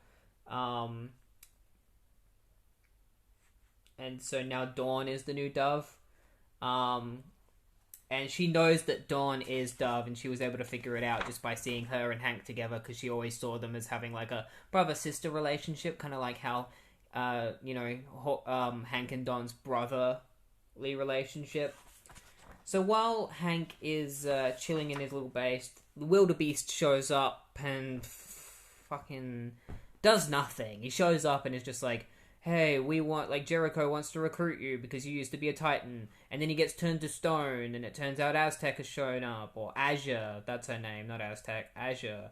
and so now Dawn is the new Dove. And she knows that Dawn is Dove, and she was able to figure it out just by seeing her and Hank together, because she always saw them as having like a brother-sister relationship, kind of like how Hank and Dawn's brotherly relationship. So while Hank is chilling in his little base, the wildebeest shows up and fucking does nothing. He shows up and is just like, hey, Jericho wants to recruit you because you used to be a Titan. And then he gets turned to stone, and it turns out Aztec has shown up. Or Azure, that's her name, not Aztec, Azure.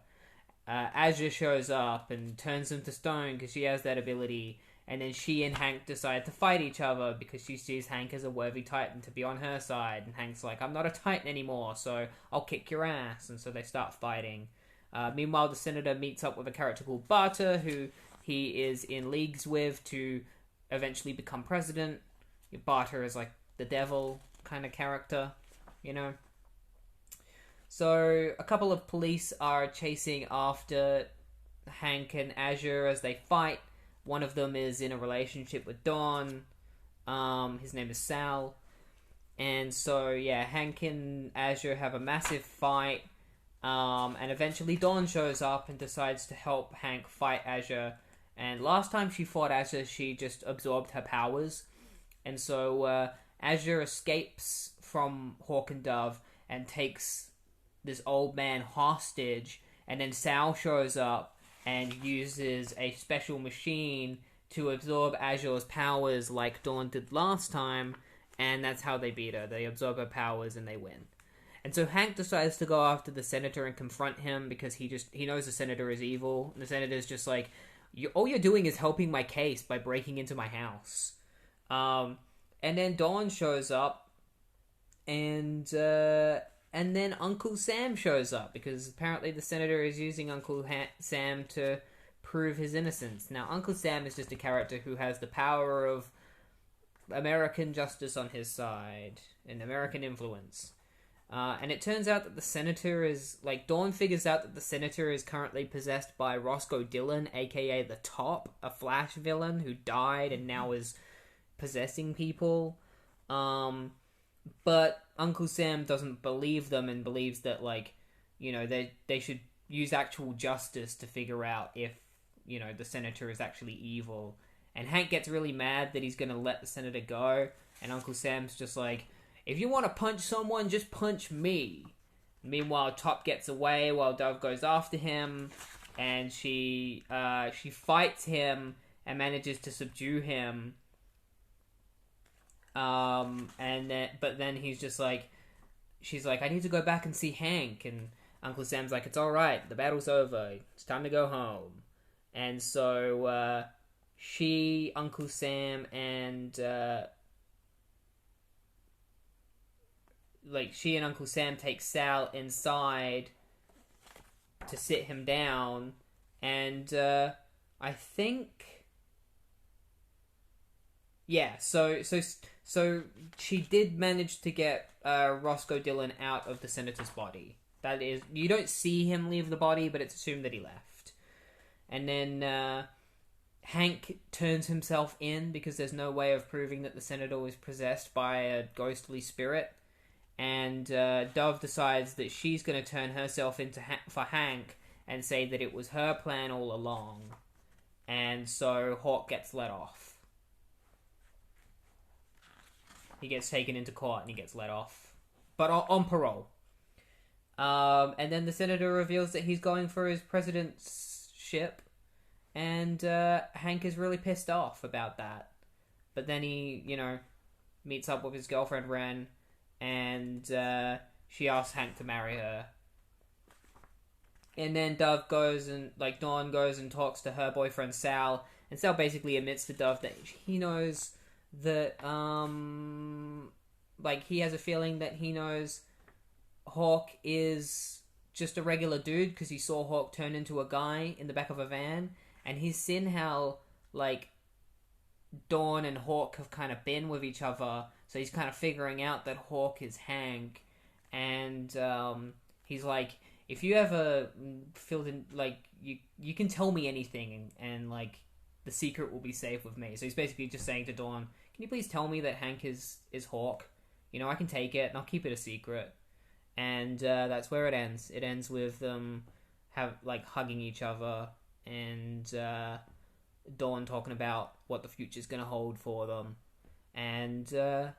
Azure shows up and turns him to stone because she has that ability. And then she and Hank decide to fight each other because she sees Hank as a worthy Titan to be on her side. And Hank's like, I'm not a Titan anymore, so I'll kick your ass. And so they start fighting. Meanwhile, the senator meets up with a character called Barter, who he is in leagues with to eventually become president. Barter is like the devil kind of character, you know. So a couple of police are chasing after Hank and Azure as they fight. One of them is in a relationship with Dawn. His name is Sal. And so, yeah, Hank and Azure have a massive fight. And eventually Dawn shows up and decides to help Hank fight Azure. And last time she fought Azure, she just absorbed her powers. And so Azure escapes from Hawk and Dove and takes this old man hostage. And then Sal shows up and uses a special machine to absorb Azure's powers like Dawn did last time. And that's how they beat her. They absorb her powers and they win. And so Hank decides to go after the senator and confront him because he knows the senator is evil. And the senator's just like, all you're doing is helping my case by breaking into my house. And then Dawn shows up, and then Uncle Sam shows up, because apparently the senator is using Uncle Sam to prove his innocence. Now, Uncle Sam is just a character who has the power of American justice on his side, and American influence. And it turns out that the senator is, Dawn figures out that the senator is currently possessed by Roscoe Dillon, aka the Top, a Flash villain who died and now is possessing people. But Uncle Sam doesn't believe them and believes that, they should use actual justice to figure out if, the senator is actually evil. And Hank gets really mad that he's going to let the senator go, and Uncle Sam's just like, if you want to punch someone, just punch me. Meanwhile, Top gets away while Dove goes after him, and she fights him and manages to subdue him. But then he's just like, she's like, I need to go back and see Hank, and Uncle Sam's like, it's all right, the battle's over, it's time to go home. And so Uncle Sam, and like, she and Uncle Sam take Sal inside to sit him down, and I think, yeah. So she did manage to get Roscoe Dillon out of the senator's body. That is, you don't see him leave the body, but it's assumed that he left. And then Hank turns himself in because there's no way of proving that the senator was possessed by a ghostly spirit. And Dove decides that she's going to turn herself into for Hank and say that it was her plan all along. And so Hawk gets let off. He gets taken into court and he gets let off. But on parole. And then the senator reveals that he's going for his presidentship. And Hank is really pissed off about that. But then he, meets up with his girlfriend Ren. And she asks Hank to marry her. And then Dawn goes and talks to her boyfriend Sal. And Sal basically admits to Dove that he knows that, he has a feeling that he knows Hawk is just a regular dude because he saw Hawk turn into a guy in the back of a van. And he's seen how, Dawn and Hawk have kind of been with each other. So he's kind of figuring out that Hawk is Hank. And he's like, if you ever feel you can tell me anything and the secret will be safe with me. So he's basically just saying to Dawn, can you please tell me that Hank is Hawk? I can take it and I'll keep it a secret. And that's where it ends. It ends with them hugging each other and Dawn talking about what the future's going to hold for them. And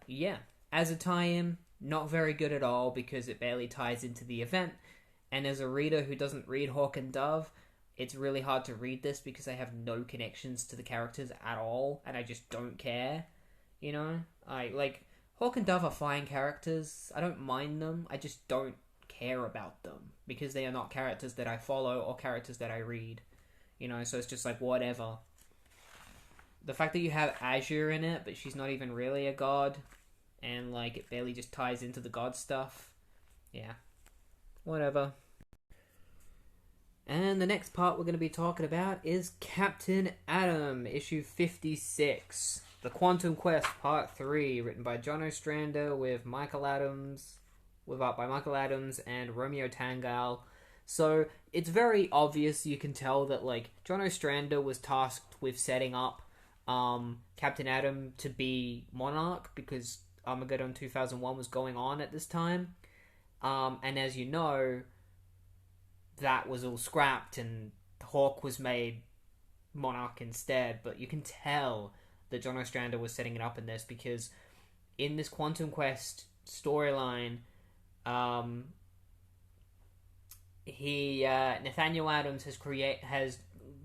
yeah, as a tie-in, not very good at all because it barely ties into the event. And as a reader who doesn't read Hawk and Dove, it's really hard to read this because I have no connections to the characters at all, and I just don't care. Hawk and Dove are fine characters. I don't mind them. I just don't care about them because they are not characters that I follow or characters that I read. So it's just whatever. The fact that you have Azure in it, but she's not even really a god, and it barely just ties into the god stuff. Yeah. Whatever. And the next part we're going to be talking about is Captain Atom, issue 56. The Quantum Quest, part 3, written by John Ostrander with Michael Adams, with art by Michael Adams and Romeo Tangal. So it's very obvious, you can tell that John Ostrander was tasked with setting up Captain Atom to be Monarch because Armageddon 2001 was going on at this time. And as you know, that was all scrapped and Hawk was made Monarch instead. But you can tell that John Ostrander was setting it up in this because in this Quantum Quest storyline, Nathaniel Adams has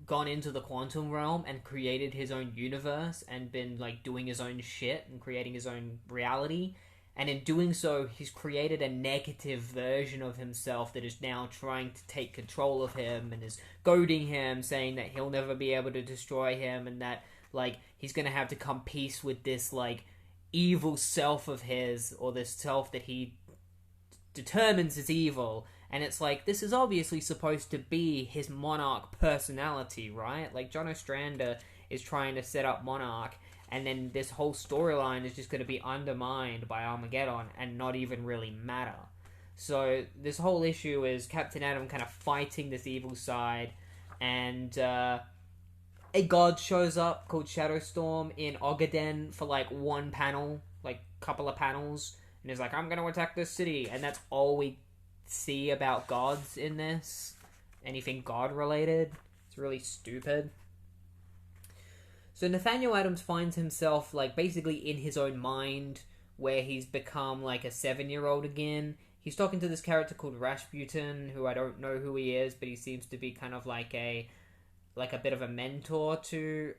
gone into the quantum realm and created his own universe and been doing his own shit and creating his own reality. And in doing so, he's created a negative version of himself that is now trying to take control of him and is goading him, saying that he'll never be able to destroy him and that, he's going to have to come peace with this, evil self of his, or this self that he determines is evil. And it's this is obviously supposed to be his Monarch personality, right? John Ostrander is trying to set up Monarch, and then this whole storyline is just going to be undermined by Armageddon and not even really matter. So this whole issue is Captain Atom kind of fighting this evil side, and a god shows up called Shadowstorm in Ogaden for one panel, couple of panels, and he's I'm going to attack this city, and that's all we see about gods in this. Anything god related. It's really stupid. So Nathaniel Adams finds himself basically in his own mind, where he's become a 7-year-old again. He's talking to this character called Rasputin, who I don't know who he is, but he seems to be kind of a bit of a mentor to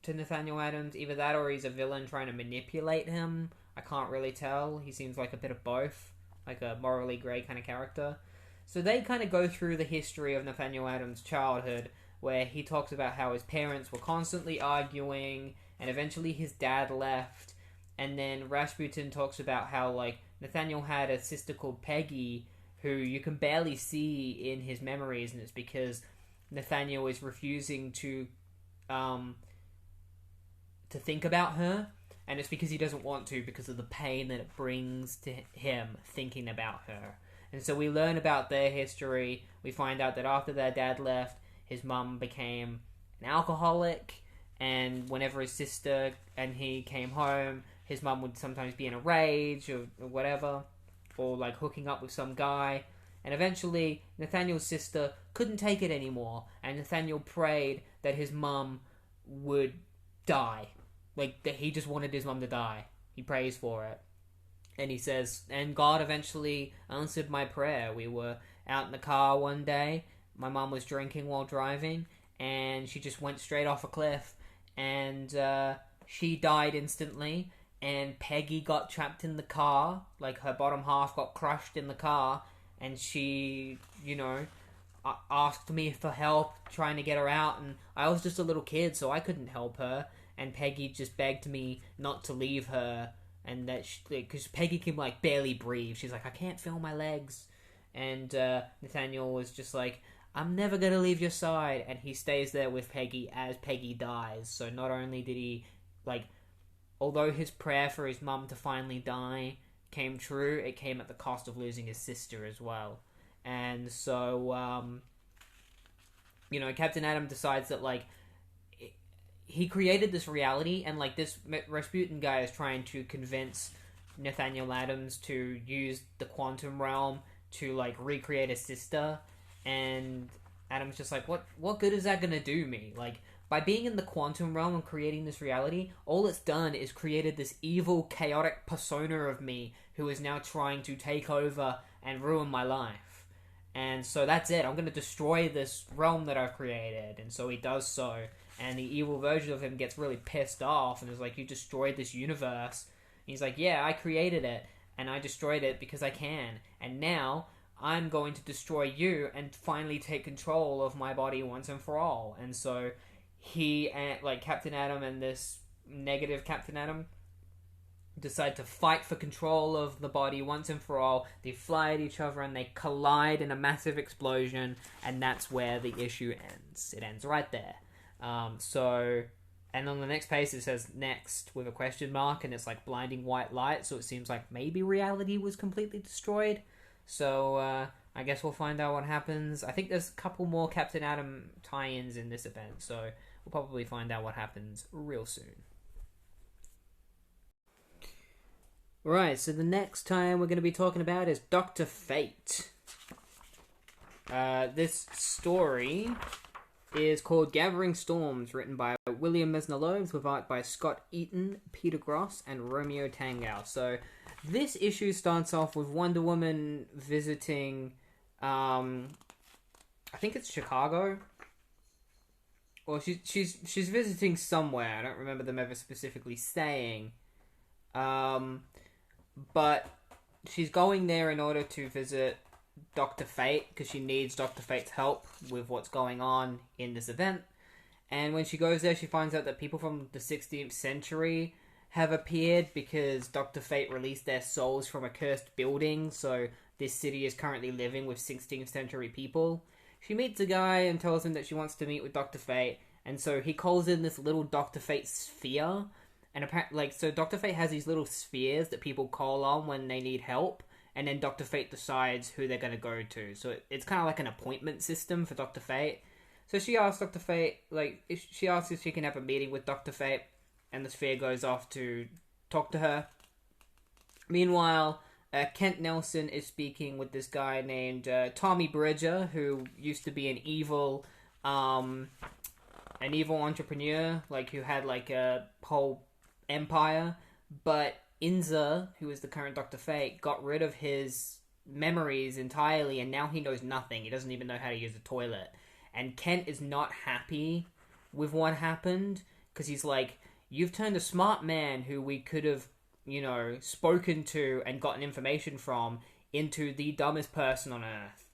Nathaniel Adams. Either that or he's a villain trying to manipulate him. I can't really tell. He seems like a bit of both. A morally grey kind of character. So they kind of go through the history of Nathaniel Adams' childhood, where he talks about how his parents were constantly arguing, and eventually his dad left, And then Rasputin talks about how, like, Nathaniel had a sister called Peggy, who you can barely see in his memories, and it's because Nathaniel is refusing to think about her, and it's because he doesn't want to, because of the pain that it brings to him thinking about her. And so we learn about their history. We find out that after their dad left, his mum became an alcoholic, and whenever his sister and he came home, his mum would sometimes be in a rage or whatever, or like hooking up with some guy. And eventually, Nathaniel's sister couldn't take it anymore, and Nathaniel prayed that his mum would die. Like, that he just wanted his mum to die. He prays for it. And he says, and God eventually answered my prayer. We were out in the car one day. My mum was drinking while driving, and she just went straight off a cliff. And she died instantly. And Peggy got trapped in the car. Like, her bottom half got crushed in the car. And she, asked me for help trying to get her out. And I was just a little kid, so I couldn't help her. And Peggy just begged me not to leave her. And that, because Peggy can, like, barely breathe. She's like, I can't feel my legs. And Nathaniel was just like, I'm never going to leave your side. And he stays there with Peggy as Peggy dies. So not only did he, like, although his prayer for his mum to finally die came true, it came at the cost of losing his sister as well. And so, Captain Atom decides that, like, he created this reality, and, like, this Rasputin guy is trying to convince Nathaniel Adams to use the quantum realm to, like, recreate a sister, and Adam's just like, what good is that gonna do me? Like, by being in the quantum realm and creating this reality, all it's done is created this evil, chaotic persona of me who is now trying to take over and ruin my life. And so that's it. I'm going to destroy this realm that I've created. And so he does so. And the evil version of him gets really pissed off and is like, you destroyed this universe. And he's like, yeah, I created it. And I destroyed it because I can. And now I'm going to destroy you and finally take control of my body once and for all. And so he and, like, Captain Atom and this negative Captain Atom decide to fight for control of the body once and for all. They fly at each other and they collide in a massive explosion, and that's where the issue ends. It ends right there. And on the next page it says next with a question mark, and it's like blinding white light, so it seems like maybe reality was completely destroyed. So I guess we'll find out what happens. I think there's a couple more Captain Atom tie-ins in this event, so we'll probably find out what happens real soon. Right, so the next time we're going to be talking about is Dr. Fate. This story is called Gathering Storms, written by William Mesner-Loebs, with art by Scott Eaton, Peter Gross, and Romeo Tangow. So this issue starts off with Wonder Woman visiting, I think it's Chicago, or she's visiting somewhere. I don't remember them ever specifically saying. But she's going there in order to visit Dr. Fate, because she needs Dr. Fate's help with what's going on in this event. And when she goes there, she finds out that people from the 16th century have appeared because Dr. Fate released their souls from a cursed building, so this city is currently living with 16th century people. She meets a guy and tells him that she wants to meet with Dr. Fate, and so he calls in this little Dr. Fate sphere. And apparently, so Dr. Fate has these little spheres that people call on when they need help, and then Dr. Fate decides who they're going to go to. So it's kind of like an appointment system for Dr. Fate. So she asks Dr. Fate, she asks if she can have a meeting with Dr. Fate, and the sphere goes off to talk to her. Meanwhile, Kent Nelson is speaking with this guy named Tommy Bridger, who used to be an evil entrepreneur, like, who had, like, a whole empire, but Inza, who is the current Dr. Fate, got rid of his memories entirely, and now he knows nothing. He doesn't even know how to use a toilet. And Kent is not happy with what happened, because he's like, you've turned a smart man who we could have, spoken to and gotten information from into the dumbest person on Earth.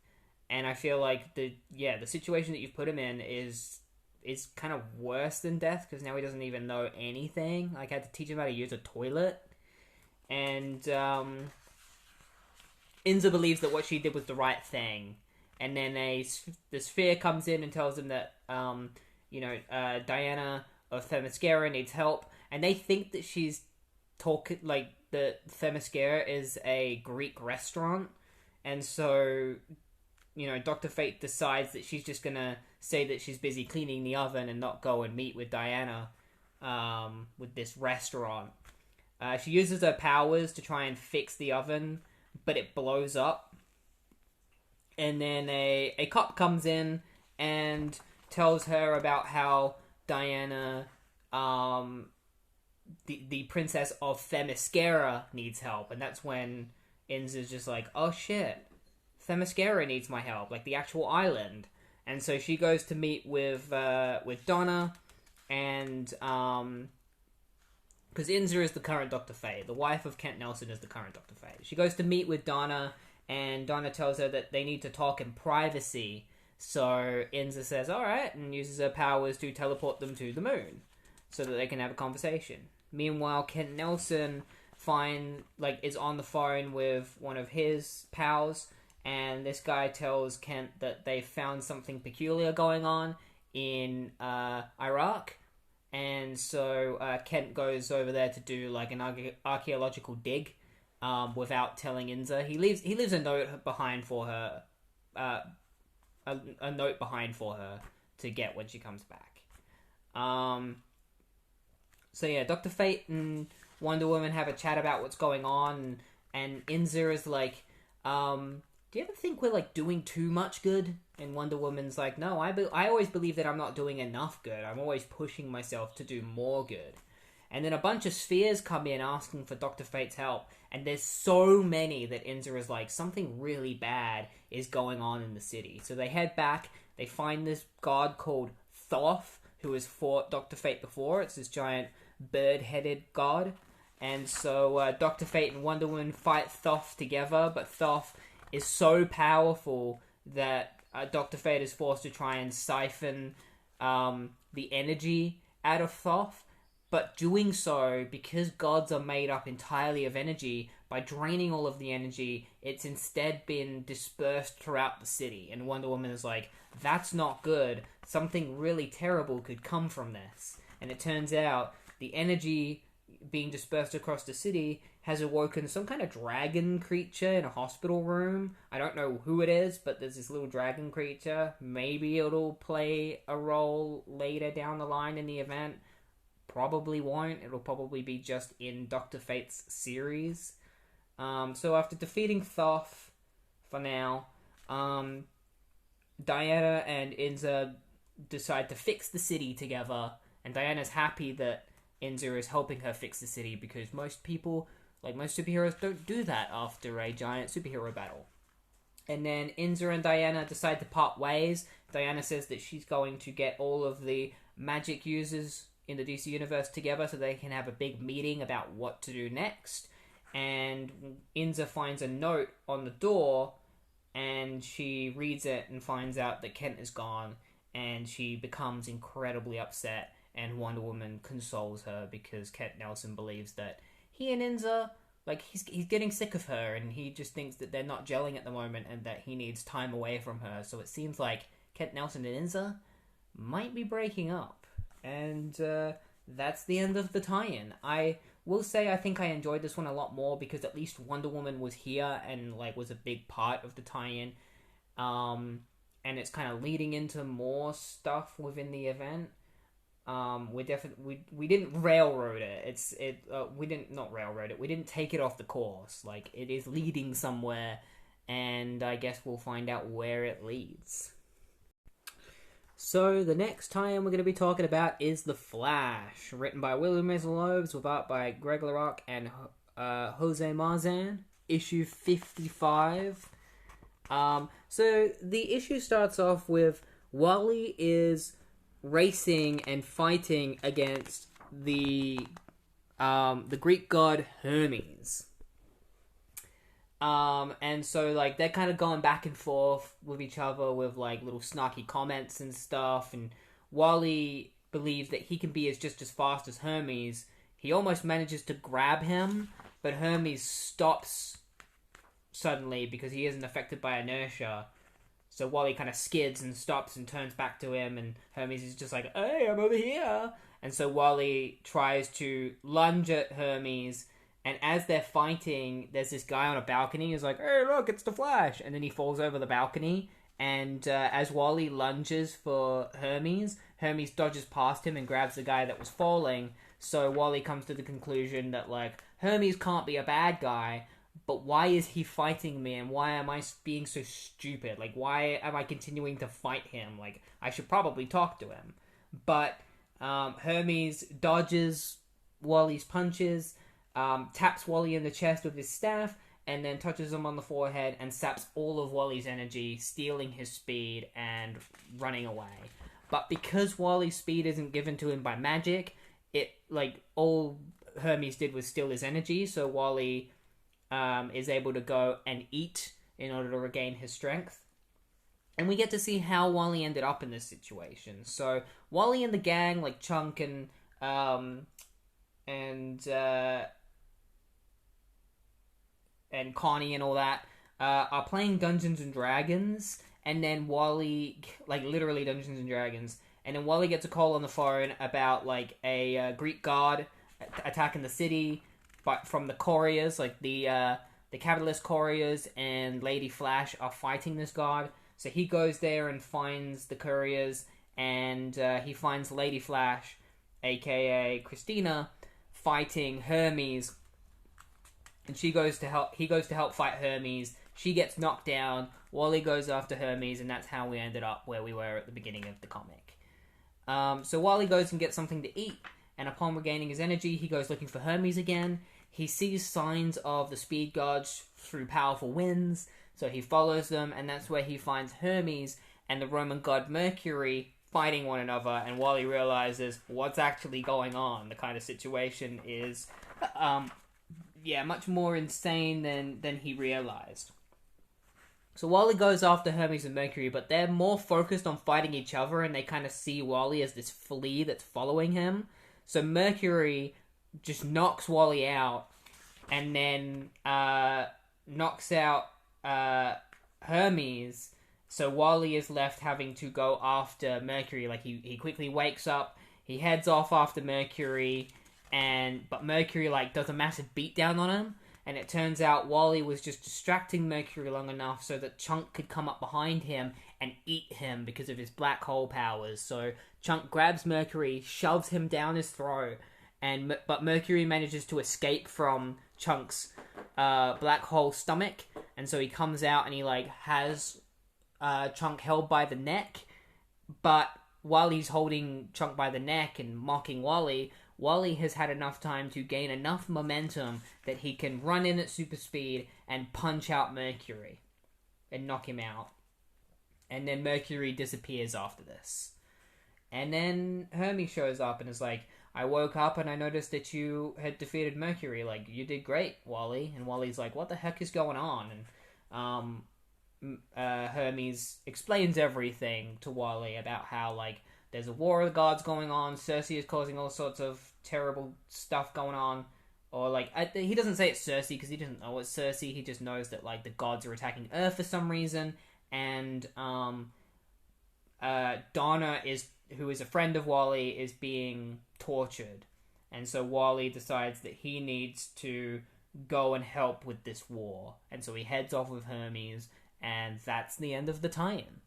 And I feel like the situation that you've put him in is kind of worse than death, because now he doesn't even know anything. Like, I had to teach him how to use a toilet. And Inza believes that what she did was the right thing. And then the sphere comes in and tells them that Diana of Themyscira needs help, and they think that she's talking like the Themyscira is a Greek restaurant, and so Dr. Fate decides that she's just gonna say that she's busy cleaning the oven and not go and meet with Diana with this restaurant. She uses her powers to try and fix the oven, but it blows up. And then a cop comes in and tells her about how Diana, the princess of Themyscira, needs help. And that's when Inza's just like, oh shit, Themyscira needs my help, like the actual island. And so she goes to meet with Donna, and because Inza is the current Dr. Fate, the wife of Kent Nelson is the current Dr. Fate. She goes to meet with Donna, and Donna tells her that they need to talk in privacy. So Inza says, alright, and uses her powers to teleport them to the moon so that they can have a conversation. Meanwhile, Kent Nelson is on the phone with one of his pals, and this guy tells Kent that they found something peculiar going on in Iraq. And so Kent goes over there to do like an archaeological dig without telling Inza. He leaves a note behind for her, a note behind for her to get when she comes back. So yeah, Dr. Fate and Wonder Woman have a chat about what's going on, and Inza is like, do you ever think we're like doing too much good? And Wonder Woman's like, no, I always believe that I'm not doing enough good. I'm always pushing myself to do more good. And then a bunch of spheres come in asking for Dr. Fate's help, and there's so many that Inza is like, something really bad is going on in the city. So they head back, they find this god called Thoth, who has fought Dr. Fate before. It's this giant bird-headed god. And so Dr. Fate and Wonder Woman fight Thoth together, but Thoth is so powerful that Dr. Fate is forced to try and siphon the energy out of Thoth. But doing so, because gods are made up entirely of energy, by draining all of the energy, it's instead been dispersed throughout the city. And Wonder Woman is like, that's not good. Something really terrible could come from this. And it turns out the energy being dispersed across the city has awoken some kind of dragon creature in a hospital room. I don't know who it is, but there's this little dragon creature. Maybe it'll play a role later down the line in the event. Probably won't. It'll probably be just in Dr. Fate's series. So after defeating Thoth, for now, Diana and Inza decide to fix the city together. And Diana's happy that Inza is helping her fix the city, because most people, like most superheroes, don't do that after a giant superhero battle. And then Inza and Diana decide to part ways. Diana says that she's going to get all of the magic users in the DC Universe together so they can have a big meeting about what to do next. And Inza finds a note on the door, and she reads it and finds out that Kent is gone, and she becomes incredibly upset, and Wonder Woman consoles her because Kent Nelson believes that he and Inza, like, he's getting sick of her, and he just thinks that they're not gelling at the moment and that he needs time away from her. So it seems like Kent Nelson and Inza might be breaking up. And that's the end of the tie-in. I will say I think I enjoyed this one a lot more because at least Wonder Woman was here and like was a big part of the tie-in. And it's kind of leading into more stuff within the event. We didn't railroad it. We didn't take it off the course. Like, it is leading somewhere, and I guess we'll find out where it leads. So the next tie-in we're going to be talking about is The Flash, written by William Maisel-Loebs with art by Greg LaRocque and Jose Marzan, issue 55. So the issue starts off with Wally is racing and fighting against the Greek god Hermes. And so, like, they're kind of going back and forth with each other with, like, little snarky comments and stuff, and Wally believes that he can be just as fast as Hermes. He almost manages to grab him, but Hermes stops suddenly because he isn't affected by inertia. So Wally kind of skids and stops and turns back to him, and Hermes is just like, "Hey, I'm over here." And so Wally tries to lunge at Hermes, and as they're fighting, there's this guy on a balcony who's like, "Hey, look, it's the Flash!" And then he falls over the balcony, and as Wally lunges for Hermes, Hermes dodges past him and grabs the guy that was falling. So Wally comes to the conclusion that, like, Hermes can't be a bad guy, but why is he fighting me, and why am I being so stupid? Like, why am I continuing to fight him? Like, I should probably talk to him. But Hermes dodges Wally's punches, taps Wally in the chest with his staff, and then touches him on the forehead and saps all of Wally's energy, stealing his speed and running away. But because Wally's speed isn't given to him by magic, all Hermes did was steal his energy, so Wally is able to go and eat in order to regain his strength. And we get to see how Wally ended up in this situation. So Wally and the gang, like Chunk and Connie and all that, are playing Dungeons and Dragons. And then Wally, like literally Dungeons and Dragons. And then Wally gets a call on the phone about like a Greek god attacking the city, but from the couriers, like the capitalist couriers and Lady Flash are fighting this god. So he goes there and finds the couriers, and he finds Lady Flash, aka Christina, fighting Hermes. And he goes to help fight Hermes. She gets knocked down. Wally goes after Hermes, and that's how we ended up where we were at the beginning of the comic. So Wally goes and gets something to eat, and upon regaining his energy, he goes looking for Hermes again. He sees signs of the speed gods through powerful winds, so he follows them, and that's where he finds Hermes and the Roman god Mercury fighting one another, and Wally realizes what's actually going on. The kind of situation is, much more insane than he realized. So Wally goes after Hermes and Mercury, but they're more focused on fighting each other, and they kind of see Wally as this flea that's following him. So Mercury just knocks Wally out, and then knocks out Hermes. So Wally is left having to go after Mercury. Like he quickly wakes up, he heads off after Mercury, but Mercury like does a massive beatdown on him. And it turns out Wally was just distracting Mercury long enough so that Chunk could come up behind him and eat him because of his black hole powers. So Chunk grabs Mercury, shoves him down his throat, but Mercury manages to escape from Chunk's black hole stomach. And so he comes out and he has Chunk held by the neck. But while he's holding Chunk by the neck and mocking Wally, Wally has had enough time to gain enough momentum that he can run in at super speed and punch out Mercury and knock him out. And then Mercury disappears after this. And then Hermes shows up and is like, I woke up and I noticed that you had defeated Mercury. Like, you did great, Wally. And Wally's like, what the heck is going on? And Hermes explains everything to Wally about how, there's a war of the gods going on. Circe is causing all sorts of terrible stuff going on. Or, he doesn't say it's Circe because he doesn't know it's Circe. He just knows that, the gods are attacking Earth for some reason. And Donna, who is a friend of Wally, is being tortured. And so Wally decides that he needs to go and help with this war. And so he heads off with Hermes. And that's the end of the tie-in.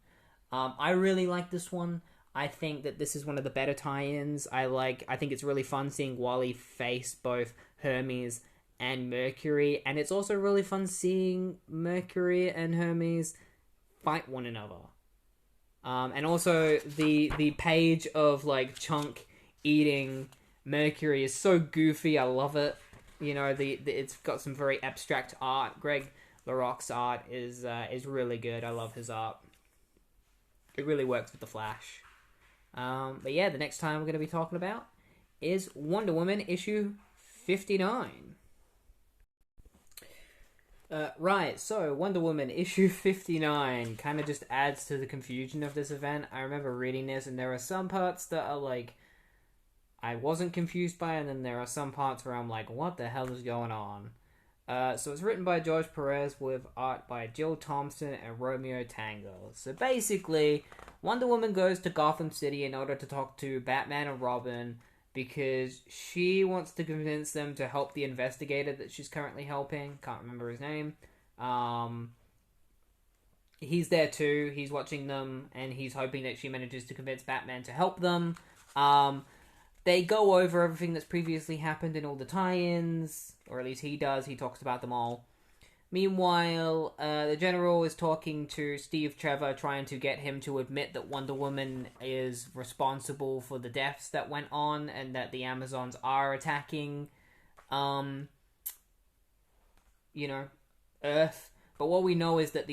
I really like this one. I think that this is one of the better tie-ins. I think it's really fun seeing Wally face both Hermes and Mercury, and it's also really fun seeing Mercury and Hermes fight one another. And also the page of Chunk eating Mercury is so goofy. I love it. You know, it's got some very abstract art. Greg LaRocque's art is really good. I love his art. It really works with the Flash. But yeah, the next time we're going to be talking about is Wonder Woman issue 59. Right, so Wonder Woman issue 59 kind of just adds to the confusion of this event. I remember reading this, and there are some parts that are I wasn't confused by, and then there are some parts where I'm like, what the hell is going on? So it's written by George Perez with art by Jill Thompson and Romeo Tango. So basically, Wonder Woman goes to Gotham City in order to talk to Batman and Robin because she wants to convince them to help the investigator that she's currently helping. Can't remember his name. He's there too. He's watching them, and he's hoping that she manages to convince Batman to help them. They go over everything that's previously happened in all the tie-ins, or at least he does. He talks about them all. Meanwhile, the General is talking to Steve Trevor, trying to get him to admit that Wonder Woman is responsible for the deaths that went on, and that the Amazons are attacking, Earth. But what we know is that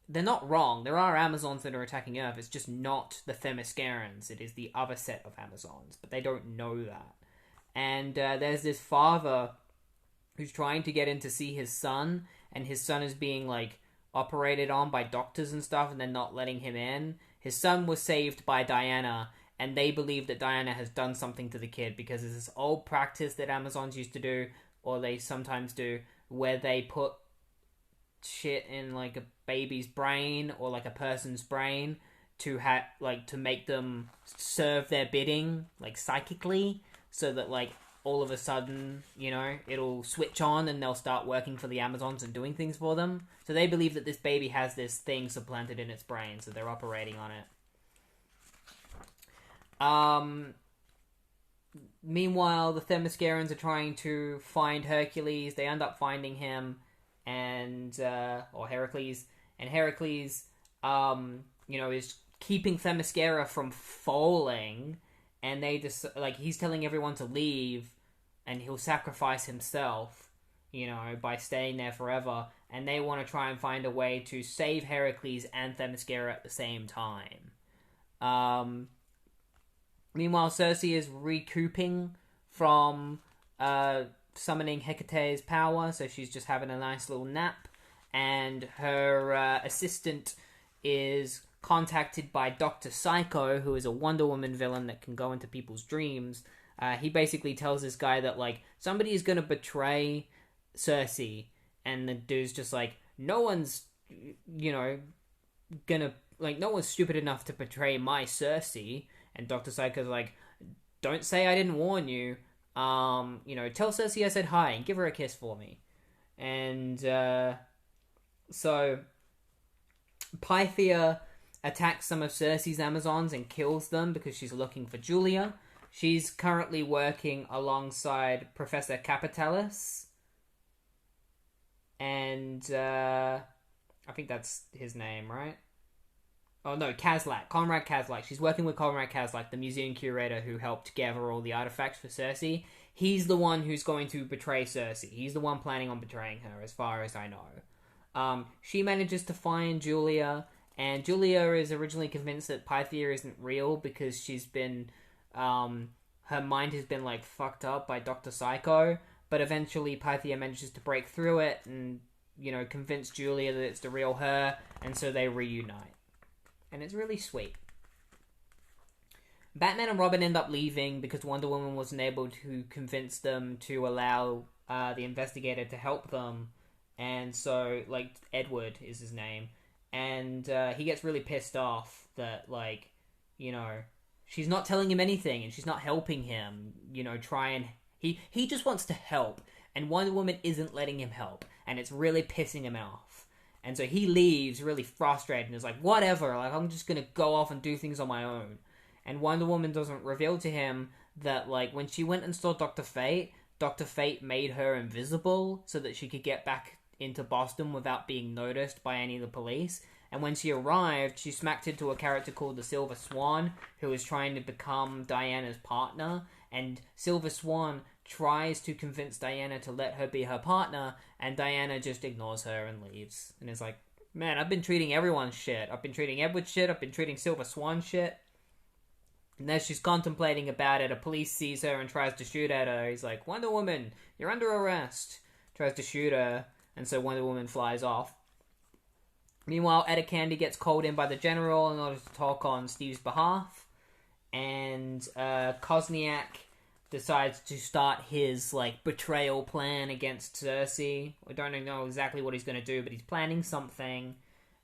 they're not wrong. There are Amazons that are attacking Earth. It's just not the Themyscirans. It is the other set of Amazons. But they don't know that. And there's this father who's trying to get in to see his son. And his son is being, operated on by doctors and stuff. And they're not letting him in. His son was saved by Diana. And they believe that Diana has done something to the kid. Because there's this old practice that Amazons used to do. Or they sometimes do. Where they put shit in a baby's brain or a person's brain to to make them serve their bidding psychically, so that all of a sudden it'll switch on and they'll start working for the Amazons and doing things for them. So they believe that this baby has this thing supplanted in its brain, so they're operating on it. Meanwhile, the Themyscirans are trying to find Hercules. They end up finding him or Heracles, and Heracles, is keeping Themyscira from falling, and they just, he's telling everyone to leave, and he'll sacrifice himself, by staying there forever, and they want to try and find a way to save Heracles and Themyscira at the same time. Meanwhile, Circe is recouping from, summoning Hecate's power, so she's just having a nice little nap, and her assistant is contacted by Dr. Psycho, who is a Wonder Woman villain that can go into people's dreams. He basically tells this guy that somebody is going to betray Circe, and the dude's just no one's gonna no one's stupid enough to betray my Circe. And Dr. Psycho's don't say I didn't warn you. Tell Circe I said hi and give her a kiss for me. And, so Pythia attacks some of Circe's Amazons and kills them because she's looking for Julia. She's currently working alongside Professor Capitalis. And, I think that's his name, right? Oh no, Kazlak. Conrad Kazlak. She's working with Conrad Kazlak, the museum curator who helped gather all the artifacts for Circe. He's the one who's going to betray Circe. He's the one planning on betraying her, as far as I know. She manages to find Julia, and Julia is originally convinced that Pythia isn't real because she's been, her mind has been fucked up by Dr. Psycho, but eventually Pythia manages to break through it and, convince Julia that it's the real her, and so they reunite. And it's really sweet. Batman and Robin end up leaving because Wonder Woman wasn't able to convince them to allow the investigator to help them. And so, Edward is his name. And he gets really pissed off that, she's not telling him anything and she's not helping him, He just wants to help. And Wonder Woman isn't letting him help. And it's really pissing him off. And so he leaves really frustrated and is whatever, I'm just gonna go off and do things on my own. And Wonder Woman doesn't reveal to him that, when she went and saw Dr. Fate made her invisible so that she could get back into Boston without being noticed by any of the police. And when she arrived, she smacked into a character called the Silver Swan, who was trying to become Diana's partner. And Silver Swan tries to convince Diana to let her be her partner, and Diana just ignores her and leaves. And is man, I've been treating everyone shit. I've been treating Edward shit. I've been treating Silver Swan shit. And as she's contemplating about it, a police sees her and tries to shoot at her. He's Wonder Woman, you're under arrest. Tries to shoot her, and so Wonder Woman flies off. Meanwhile, Etta Candy gets called in by the General in order to talk on Steve's behalf. And Kosniak decides to start his like betrayal plan against Circe. We don't know exactly what he's going to do, but he's planning something.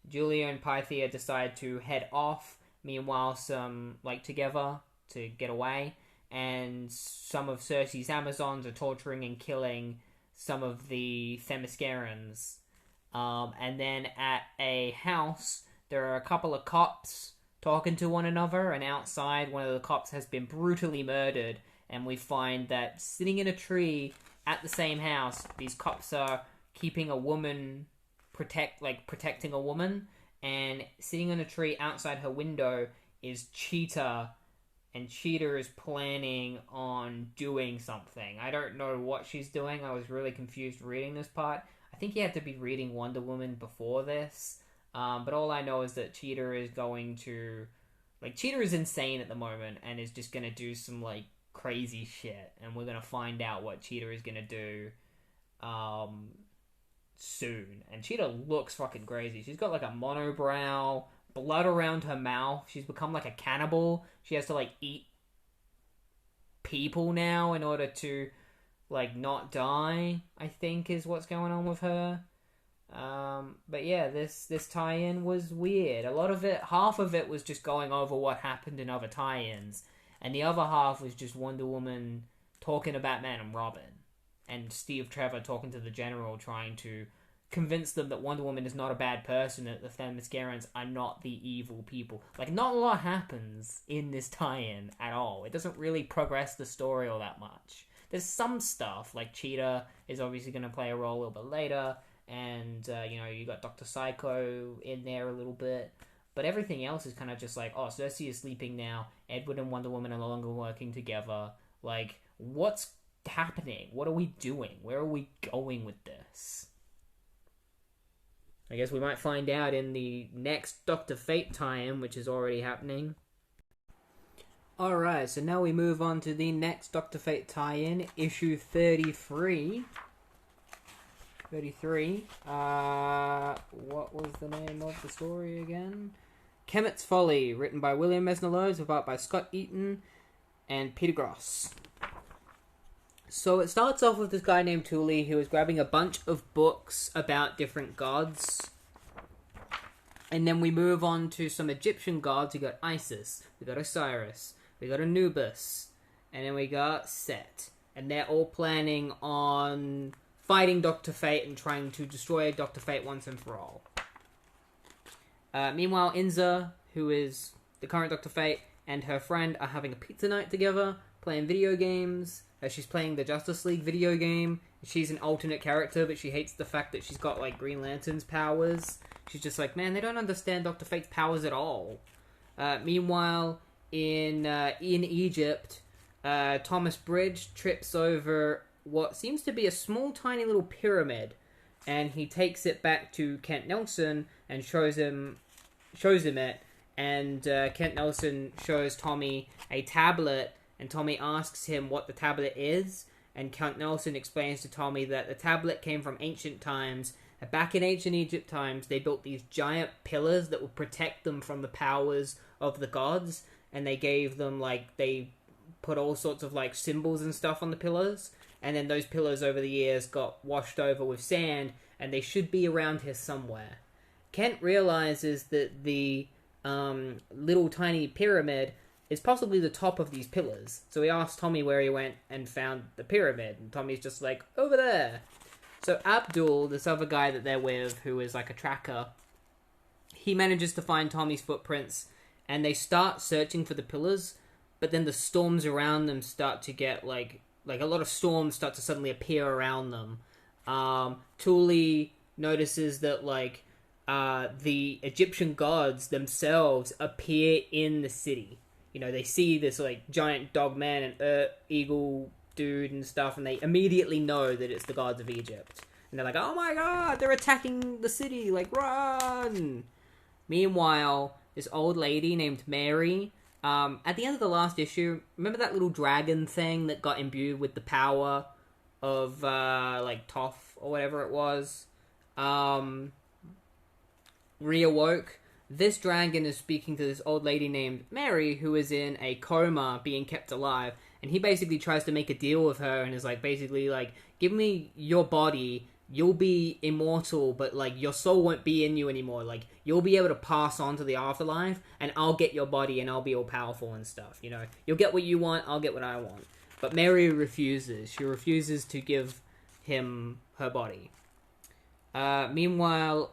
Julia and Pythia decide to head off. Meanwhile, some like together to get away, and some of Circe's Amazons are torturing and killing some of the Themyscirans. And then at a house, there are a couple of cops talking to one another, and outside, one of the cops has been brutally murdered. And we find that sitting in a tree at the same house, these cops are keeping a woman, protecting a woman, and sitting in a tree outside her window is Cheetah, and Cheetah is planning on doing something. I don't know what she's doing. I was really confused reading this part. I think you had to be reading Wonder Woman before this, but all I know is that Cheetah is going to... Cheetah is insane at the moment, and is just going to do some, crazy shit, and we're going to find out what Cheetah is going to do, soon. And Cheetah looks fucking crazy. She's got, a monobrow, blood around her mouth. She's become, a cannibal. She has to, eat people now in order to, not die, I think is what's going on with her. But yeah, this tie-in was weird. Half of it was just going over what happened in other tie-ins, and the other half was just Wonder Woman talking to Batman and Robin, and Steve Trevor talking to the General, trying to convince them that Wonder Woman is not a bad person, that the Themyscirans are not the evil people. Not a lot happens in this tie-in at all. It doesn't really progress the story all that much. There's some stuff, Cheetah is obviously going to play a role a little bit later, and, you got Dr. Psycho in there a little bit, but everything else is kind of just Circe is sleeping now, Edward and Wonder Woman are no longer working together, what's happening? What are we doing? Where are we going with this? I guess we might find out in the next Dr. Fate tie-in, which is already happening. Alright, so now we move on to the next Dr. Fate tie-in, issue 33. 33. What was the name of the story again? Kemet's Folly, written by William Mesnalows, with art by Scott Eaton and Peter Gross. So it starts off with this guy named Thule who is grabbing a bunch of books about different gods. And then we move on to some Egyptian gods. We got Isis, we got Osiris, we got Anubis, and then we got Set. And they're all planning on fighting Dr. Fate and trying to destroy Dr. Fate once and for all. Meanwhile, Inza, who is the current Dr. Fate, and her friend are having a pizza night together, playing video games. She's playing the Justice League video game. She's an alternate character, but she hates the fact that she's got, Green Lantern's powers. She's just man, they don't understand Dr. Fate's powers at all. Meanwhile, in Egypt, Thomas Bridge trips over what seems to be a small, tiny little pyramid, and he takes it back to Kent Nelson and shows him it, and Kent Nelson shows Tommy a tablet, and Tommy asks him what the tablet is, and Kent Nelson explains to Tommy that the tablet came from ancient times. Back in ancient Egypt times, they built these giant pillars that would protect them from the powers of the gods, and they gave them, they put all sorts of, symbols and stuff on the pillars, and then those pillars over the years got washed over with sand, and they should be around here somewhere. Kent realizes that the little tiny pyramid is possibly the top of these pillars. So he asks Tommy where he went and found the pyramid, and Tommy's just over there. So Abdul, this other guy that they're with, who is a tracker, he manages to find Tommy's footprints, and they start searching for the pillars, but then the storms around them start to get, a lot of storms start to suddenly appear around them. Thule notices that, the Egyptian gods themselves appear in the city. They see this, giant dog man and eagle dude and stuff, and they immediately know that it's the gods of Egypt. And they're oh my god, they're attacking the city, run! Meanwhile, this old lady named Mary, at the end of the last issue, remember that little dragon thing that got imbued with the power of, Toph, or whatever it was? Reawoke. this dragon is speaking to this old lady named Mary, who is in a coma being kept alive, and he basically tries to make a deal with her and is like, basically like, give me your body, you'll be immortal, but like your soul won't be in you anymore, like you'll be able to pass on to the afterlife, and I'll get your body and I'll be all powerful and stuff, you know, you'll get what you want, I'll get what I want. But Mary refuses. She refuses to give him her body. Meanwhile,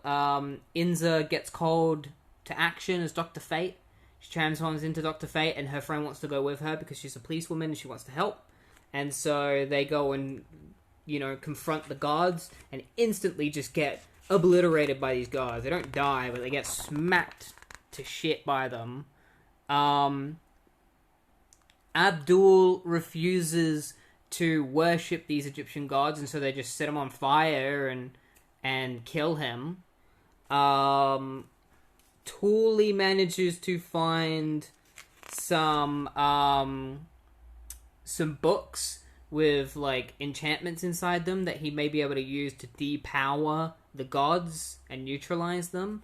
Inza gets called to action as Dr. Fate. She transforms into Dr. Fate, and her friend wants to go with her because she's a policewoman and she wants to help. And so they go and, you know, confront the guards and instantly just get obliterated by these guards. They don't die, but they get smacked to shit by them. Abdul refuses to worship these Egyptian gods, and so they just set him on fire and kill him. Thule manages to find some books with like enchantments inside them that he may be able to use to depower the gods and neutralize them.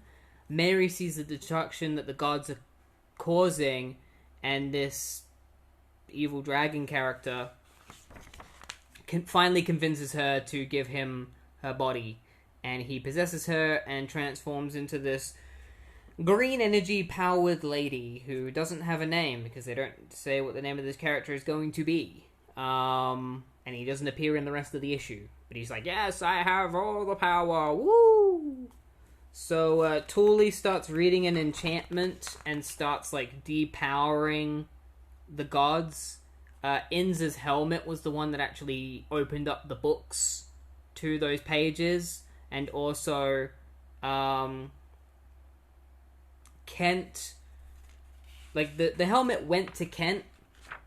Mary sees the destruction that the gods are causing, and this evil dragon character finally convinces her to give him her body, and he possesses her and transforms into this green energy powered lady who doesn't have a name because they don't say what the name of this character is going to be. And he doesn't appear in the rest of the issue, but he's like, yes, I have all the power, woo! So Thule starts reading an enchantment and starts like depowering the gods. Inza's helmet was the one that actually opened up the books to those pages, and also Kent, like the helmet went to Kent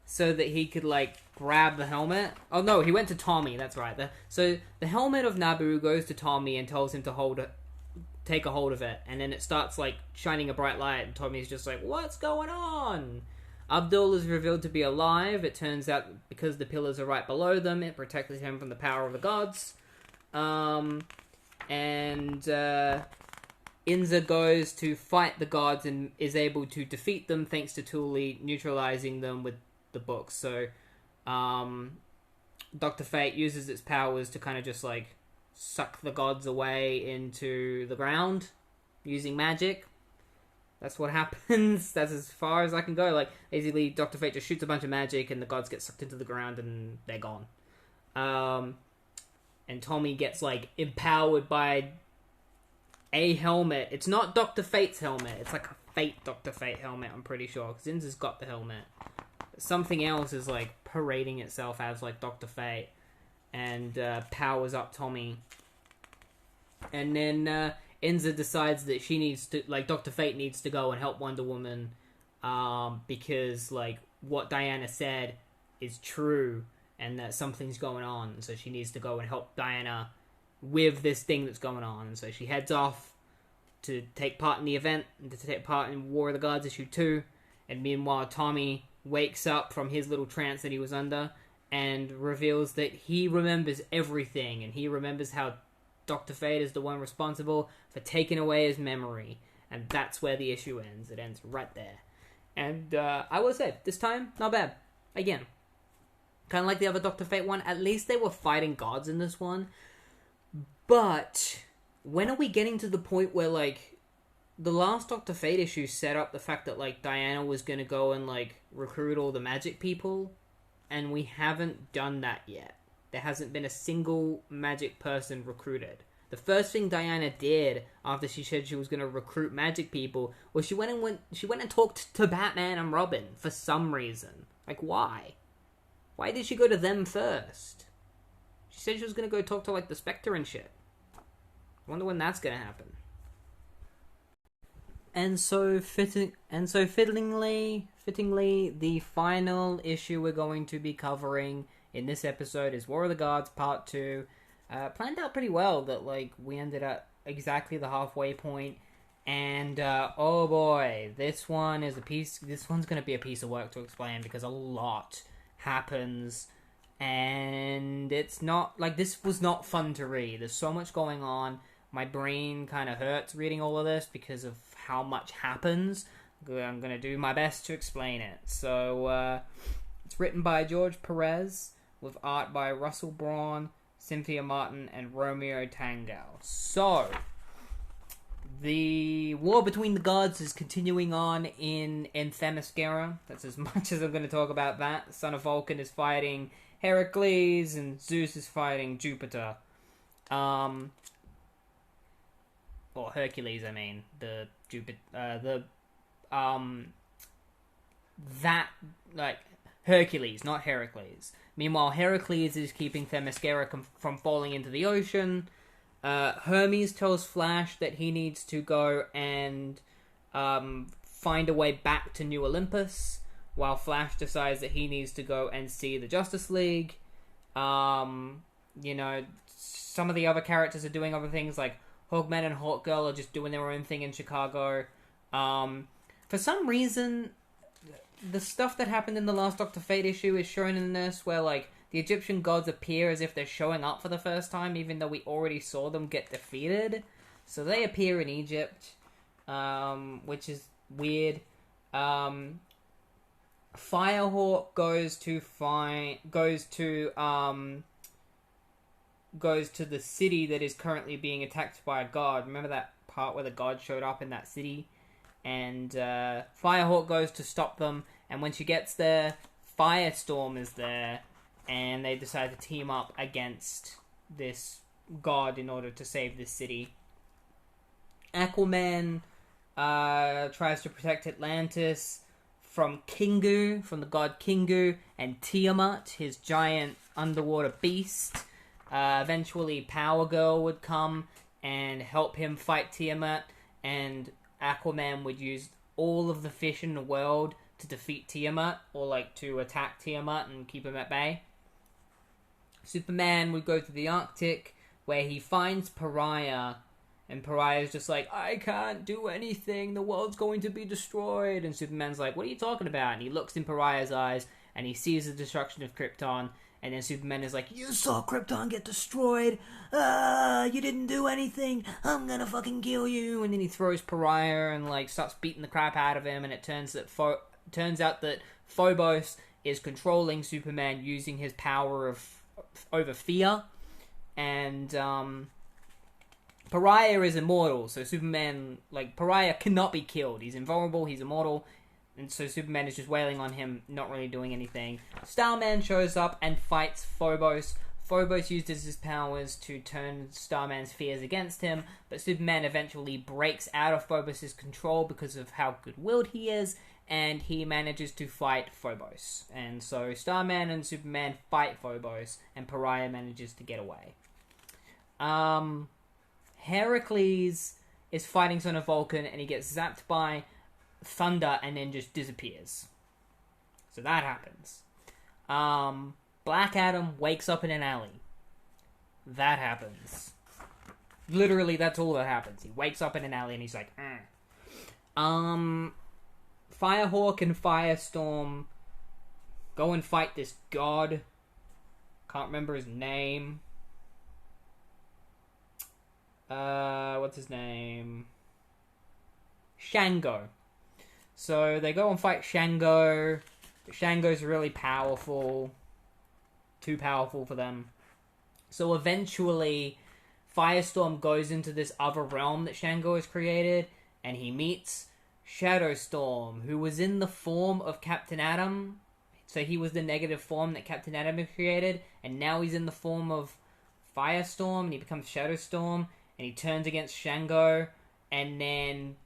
so that he could like grab the helmet. Oh no, he went to Tommy, that's right. So the helmet of Naboo goes to Tommy and tells him to take a hold of it, and then it starts like shining a bright light, and Tommy's just like, what's going on? Abdul is revealed to be alive. It turns out because the pillars are right below them, it protected him from the power of the gods. Inza goes to fight the gods and is able to defeat them thanks to Thule neutralizing them with the books. So, Dr. Fate uses its powers to kind of just like suck the gods away into the ground using magic. That's what happens. That's as far as I can go. Like, basically, Dr. Fate just shoots a bunch of magic and the gods get sucked into the ground and they're gone. And Tommy gets, like, empowered by a helmet. It's not Dr. Fate's helmet. It's like a fake Dr. Fate helmet, I'm pretty sure. Because Inza's got the helmet. Something else is, like, parading itself as, like, Dr. Fate. And powers up Tommy. And then Inza decides that she needs to, like, Dr. Fate needs to go and help Wonder Woman. Because, like, what Diana said is true. And that something's going on. So she needs to go and help Diana with this thing that's going on. And so she heads off to take part in the event. And to take part in War of the Gods issue 2. And meanwhile, Tommy wakes up from his little trance that he was under. And reveals that he remembers everything. And he remembers how Dr. Fate is the one responsible for taking away his memory. And that's where the issue ends. It ends right there. And I will say, this time, not bad. Again, kind of like the other Dr. Fate one. At least they were fighting gods in this one. But when are we getting to the point where, like, the last Dr. Fate issue set up the fact that, like, Diana was going to go and, like, recruit all the magic people? And we haven't done that yet. There hasn't been a single magic person recruited. The first thing Diana did after she said she was going to recruit magic people was she went and talked to Batman and Robin for some reason. Like, why? Why did she go to them first? She said she was going to go talk to, like, the Spectre and shit. I wonder when that's going to happen. And so fittingly, the final issue we're going to be covering in this episode is War of the Gods Part 2. Planned out pretty well that, like, we ended at exactly the halfway point. And, oh boy, this one's going to be a piece of work to explain because a lot happens. And it's not, like, this was not fun to read. There's so much going on. My brain kind of hurts reading all of this because of how much happens. I'm going to do my best to explain it. So, it's written by George Perez, with art by Russell Braun, Cynthia Martin, and Romeo Tangal. So, the war between the gods is continuing on in Themyscira. That's as much as I'm going to talk about that. The son of Vulcan is fighting Heracles, and Zeus is fighting Jupiter. Or Hercules, I mean. Hercules, not Heracles. Meanwhile, Heracles is keeping Themyscira from falling into the ocean. Hermes tells Flash that he needs to go and find a way back to New Olympus, while Flash decides that he needs to go and see the Justice League. Some of the other characters are doing other things, like Hawkman and Hawkgirl are just doing their own thing in Chicago. For some reason, the stuff that happened in the last Dr. Fate issue is shown in this, where, like, the Egyptian gods appear as if they're showing up for the first time, even though we already saw them get defeated. So they appear in Egypt, which is weird. Firehawk goes to the city that is currently being attacked by a god. Remember that part where the god showed up in that city? And Firehawk goes to stop them, and when she gets there, Firestorm is there, and they decide to team up against this god in order to save this city. Aquaman tries to protect Atlantis from the god Kingu, and Tiamat, his giant underwater beast. Eventually, Power Girl would come and help him fight Tiamat, and Aquaman would use all of the fish in the world to defeat Tiamat, or like to attack Tiamat and keep him at bay. Superman would go to the Arctic, where he finds Pariah, and Pariah's just like, I can't do anything, the world's going to be destroyed. And Superman's like, what are you talking about? And he looks in Pariah's eyes, and he sees the destruction of Krypton. And then Superman is like, you saw Krypton get destroyed. You didn't do anything. I'm gonna fucking kill you. And then he throws Pariah and like starts beating the crap out of him. And it turns out that Phobos is controlling Superman using his power over fear. And Pariah is immortal. So Superman, Pariah cannot be killed. He's invulnerable. He's immortal. And so Superman is just wailing on him, not really doing anything. Starman shows up and fights Phobos. Phobos uses his powers to turn Starman's fears against him, but Superman eventually breaks out of Phobos' control because of how good-willed he is, and he manages to fight Phobos. And so Starman and Superman fight Phobos, and Pariah manages to get away. Heracles is fighting Son of Vulcan, and he gets zapped by thunder and then just disappears. So that happens. Black Adam wakes up in an alley. That happens. Literally, that's all that happens. He wakes up in an alley and he's like, Firehawk and Firestorm go and fight this god. Can't remember his name. What's his name? Shango. So they go and fight Shango. Shango's really powerful. Too powerful for them. So eventually, Firestorm goes into this other realm that Shango has created, and he meets Shadowstorm, who was in the form of Captain Atom. So he was the negative form that Captain Atom had created, and now he's in the form of Firestorm, and he becomes Shadowstorm, and he turns against Shango, and then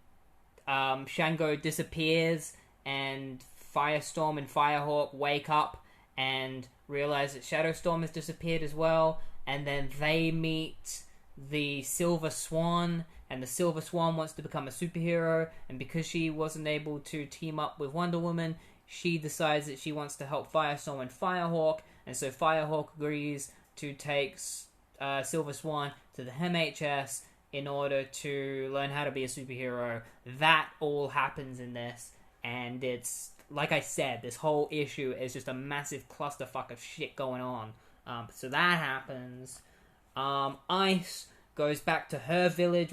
Shango disappears, and Firestorm and Firehawk wake up and realize that Shadowstorm has disappeared as well, and then they meet the Silver Swan, and the Silver Swan wants to become a superhero, and because she wasn't able to team up with Wonder Woman, she decides that she wants to help Firestorm and Firehawk, and so Firehawk agrees to take Silver Swan to the MHS in order to learn how to be a superhero. That all happens in this, and it's, like I said, this whole issue is just a massive clusterfuck of shit going on. So that happens. Ice goes back to her village,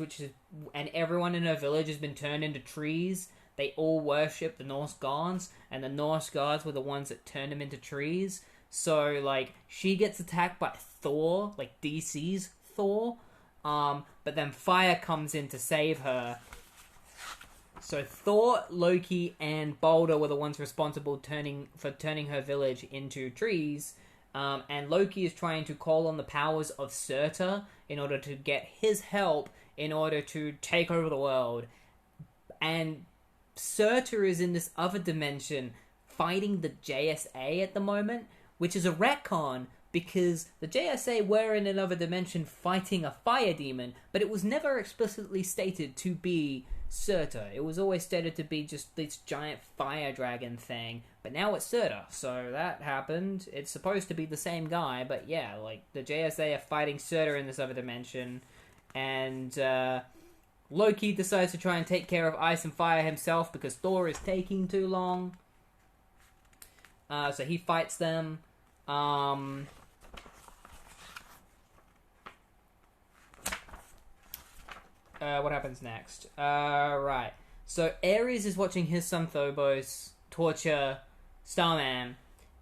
and everyone in her village has been turned into trees. They all worship the Norse gods, and the Norse gods were the ones that turned them into trees. So, like, she gets attacked by Thor, like DC's Thor, but then fire comes in to save her. So Thor, Loki, and Balder were the ones responsible for turning her village into trees. And Loki is trying to call on the powers of Circe in order to get his help in order to take over the world. And Circe is in this other dimension fighting the JSA at the moment, which is a retcon because the JSA were in another dimension fighting a fire demon, but it was never explicitly stated to be Circe. It was always stated to be just this giant fire dragon thing, but now it's Circe, so that happened. It's supposed to be the same guy, but yeah, like, the JSA are fighting Circe in this other dimension, and Loki decides to try and take care of ice and fire himself because Thor is taking too long. So he fights them. What happens next? Right. So Ares is watching his son Phobos torture Starman,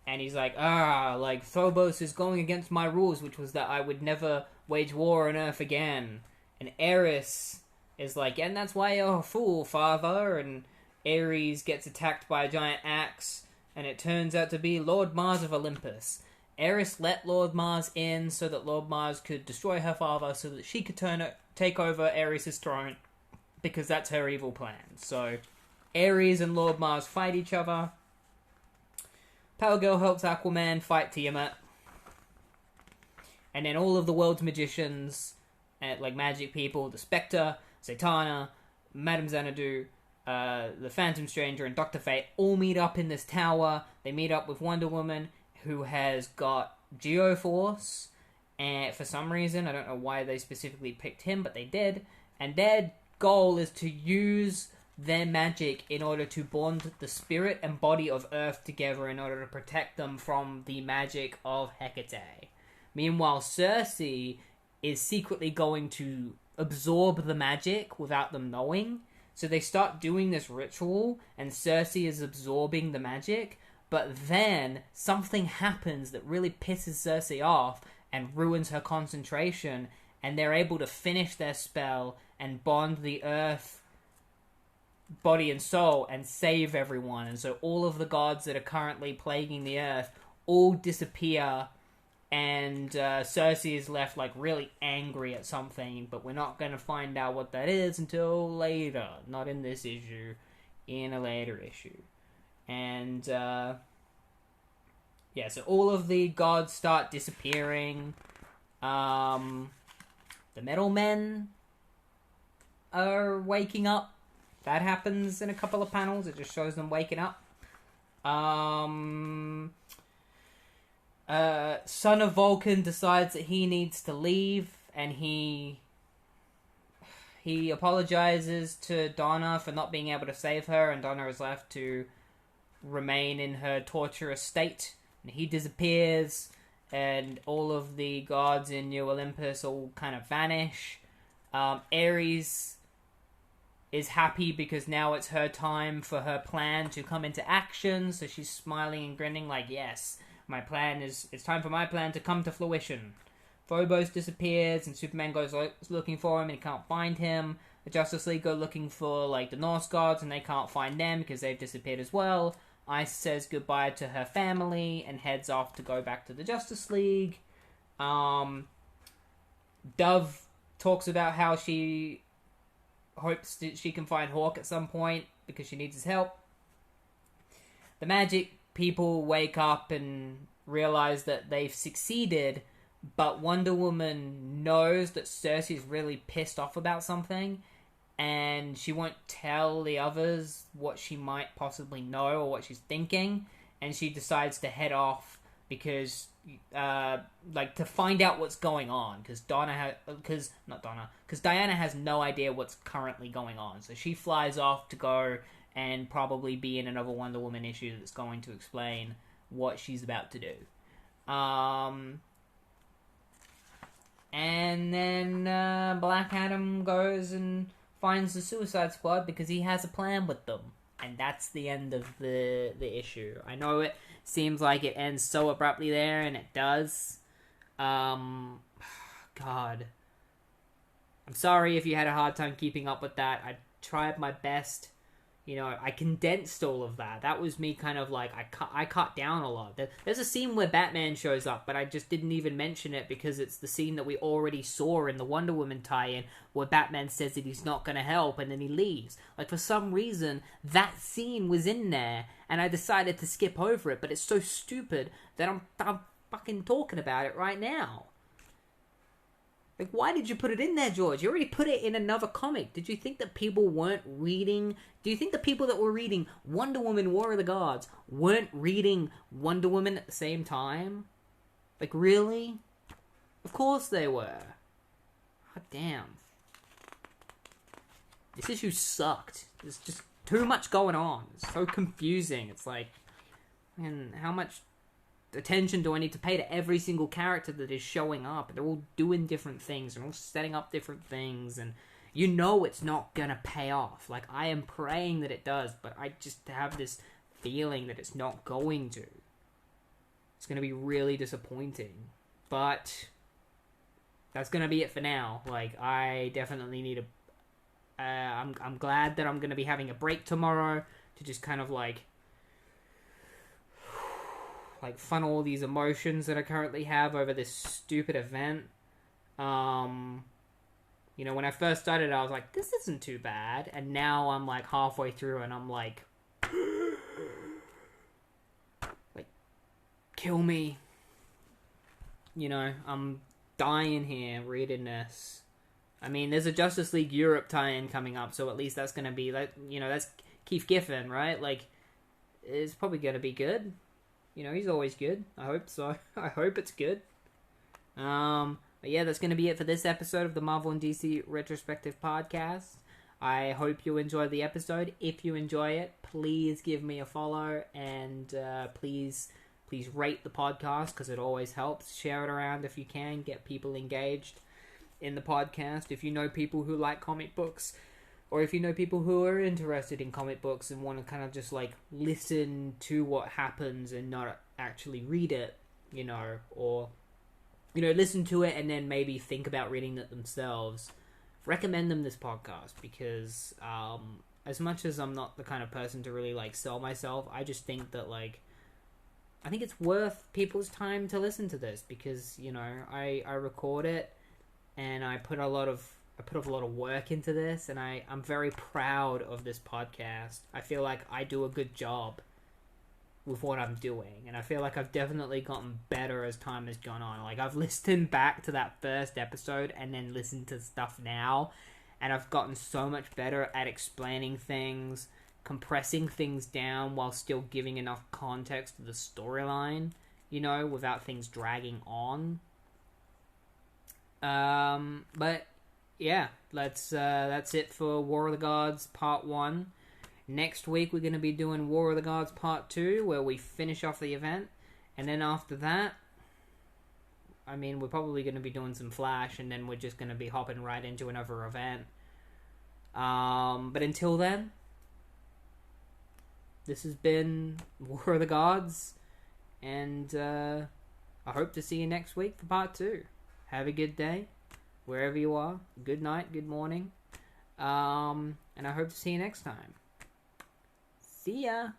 and he's like, like, Phobos is going against my rules, which was that I would never wage war on Earth again. And Ares is like, and that's why you're a fool, father. And Ares gets attacked by a giant axe, and it turns out to be Lord Mars of Olympus. Ares let Lord Mars in so that Lord Mars could destroy her father so that she could take over Ares' throne, because that's her evil plan. So Ares and Lord Mars fight each other. Power Girl helps Aquaman fight Tiamat. And then all of the world's magicians, like magic people, the Spectre, Zatanna, Madame Xanadu, the Phantom Stranger, and Dr. Fate all meet up in this tower. They meet up with Wonder Woman, who has got Geoforce, and for some reason, I don't know why they specifically picked him, but they did. And their goal is to use their magic in order to bond the spirit and body of Earth together in order to protect them from the magic of Hekate. Meanwhile, Circe is secretly going to absorb the magic without them knowing. So they start doing this ritual, and Circe is absorbing the magic, but then something happens that really pisses Circe off and ruins her concentration, and they're able to finish their spell and bond the Earth, body and soul, and save everyone. And so all of the gods that are currently plaguing the Earth all disappear, and Circe is left, like, really angry at something, but we're not going to find out what that is until later. Not in this issue, in a later issue. And, yeah, so all of the gods start disappearing. The Metal Men are waking up. That happens in a couple of panels. It just shows them waking up. Son of Vulcan decides that he needs to leave, and he apologizes to Donna for not being able to save her, and Donna is left to remain in her torturous state. And he disappears, and all of the gods in New Olympus all kind of vanish. Ares is happy because now it's her time for her plan to come into action, so she's smiling and grinning like, yes, it's time for my plan to come to fruition. Phobos disappears, and Superman goes looking for him, and he can't find him. The Justice League go looking for, like, the Norse gods, and they can't find them because they've disappeared as well. Ice says goodbye to her family and heads off to go back to the Justice League. Dove talks about how she hopes that she can find Hawk at some point because she needs his help. The magic people wake up and realize that they've succeeded, but Wonder Woman knows that Circe is really pissed off about something, and she won't tell the others what she might possibly know or what she's thinking, and she decides to head off because, to find out what's going on, because Diana has no idea what's currently going on, so she flies off to go and probably be in another Wonder Woman issue that's going to explain what she's about to do. And then Black Adam goes and finds the Suicide Squad because he has a plan with them. And that's the end of the issue. I know it seems like it ends so abruptly there, and it does. God. I'm sorry if you had a hard time keeping up with that. I tried my best. You know, I condensed all of that. That was me kind of like, I cut down a lot. There's a scene where Batman shows up, but I just didn't even mention it because it's the scene that we already saw in the Wonder Woman tie-in where Batman says that he's not going to help and then he leaves. Like, for some reason, that scene was in there and I decided to skip over it, but it's so stupid that I'm fucking talking about it right now. Like, why did you put it in there, George? You already put it in another comic. Did you think that people weren't reading... Do you think the people that were reading Wonder Woman War of the Gods weren't reading Wonder Woman at the same time? Like, really? Of course they were. God damn. This issue sucked. There's just too much going on. It's so confusing. It's like... Man, how much... attention do I need to pay to every single character that is showing up? They're all doing different things. They're all setting up different things. And you know it's not going to pay off. Like, I am praying that it does. But I just have this feeling that it's not going to. It's going to be really disappointing. But that's going to be it for now. Like, I definitely need a... I'm glad that I'm going to be having a break tomorrow to just kind of like funnel all these emotions that I currently have over this stupid event. You know, when I first started, I was like, this isn't too bad. And now I'm like halfway through and I'm like, kill me. You know, I'm dying here reading this. I mean, there's a Justice League Europe tie-in coming up, so at least that's going to be, like, you know, that's Keith Giffen, right? Like, it's probably going to be good. You know, he's always good. I hope so. I hope it's good. But yeah, that's going to be it for this episode of the Marvel and DC Retrospective Podcast. I hope you enjoyed the episode. If you enjoy it, please give me a follow and please rate the podcast because it always helps. Share it around if you can. Get people engaged in the podcast. If you know people who like comic books, or if you know people who are interested in comic books and want to kind of just like listen to what happens and not actually read it, you know, or, you know, listen to it and then maybe think about reading it themselves, recommend them this podcast because as much as I'm not the kind of person to really like sell myself, I just think that like I think it's worth people's time to listen to this because, you know, I record it and I put a lot of work into this, and I'm very proud of this podcast. I feel like I do a good job with what I'm doing, and I feel like I've definitely gotten better as time has gone on. Like, I've listened back to that first episode and then listened to stuff now, and I've gotten so much better at explaining things, compressing things down while still giving enough context to the storyline, you know, without things dragging on. But yeah, that's it for War of the Gods Part 1. Next week we're going to be doing War of the Gods Part 2, where we finish off the event. And then after that, I mean, we're probably going to be doing some Flash, and then we're just going to be hopping right into another event. But until then, this has been War of the Gods, and I hope to see you next week for Part 2. Have a good day, wherever you are. Good night, good morning. And I hope to see you next time. See ya!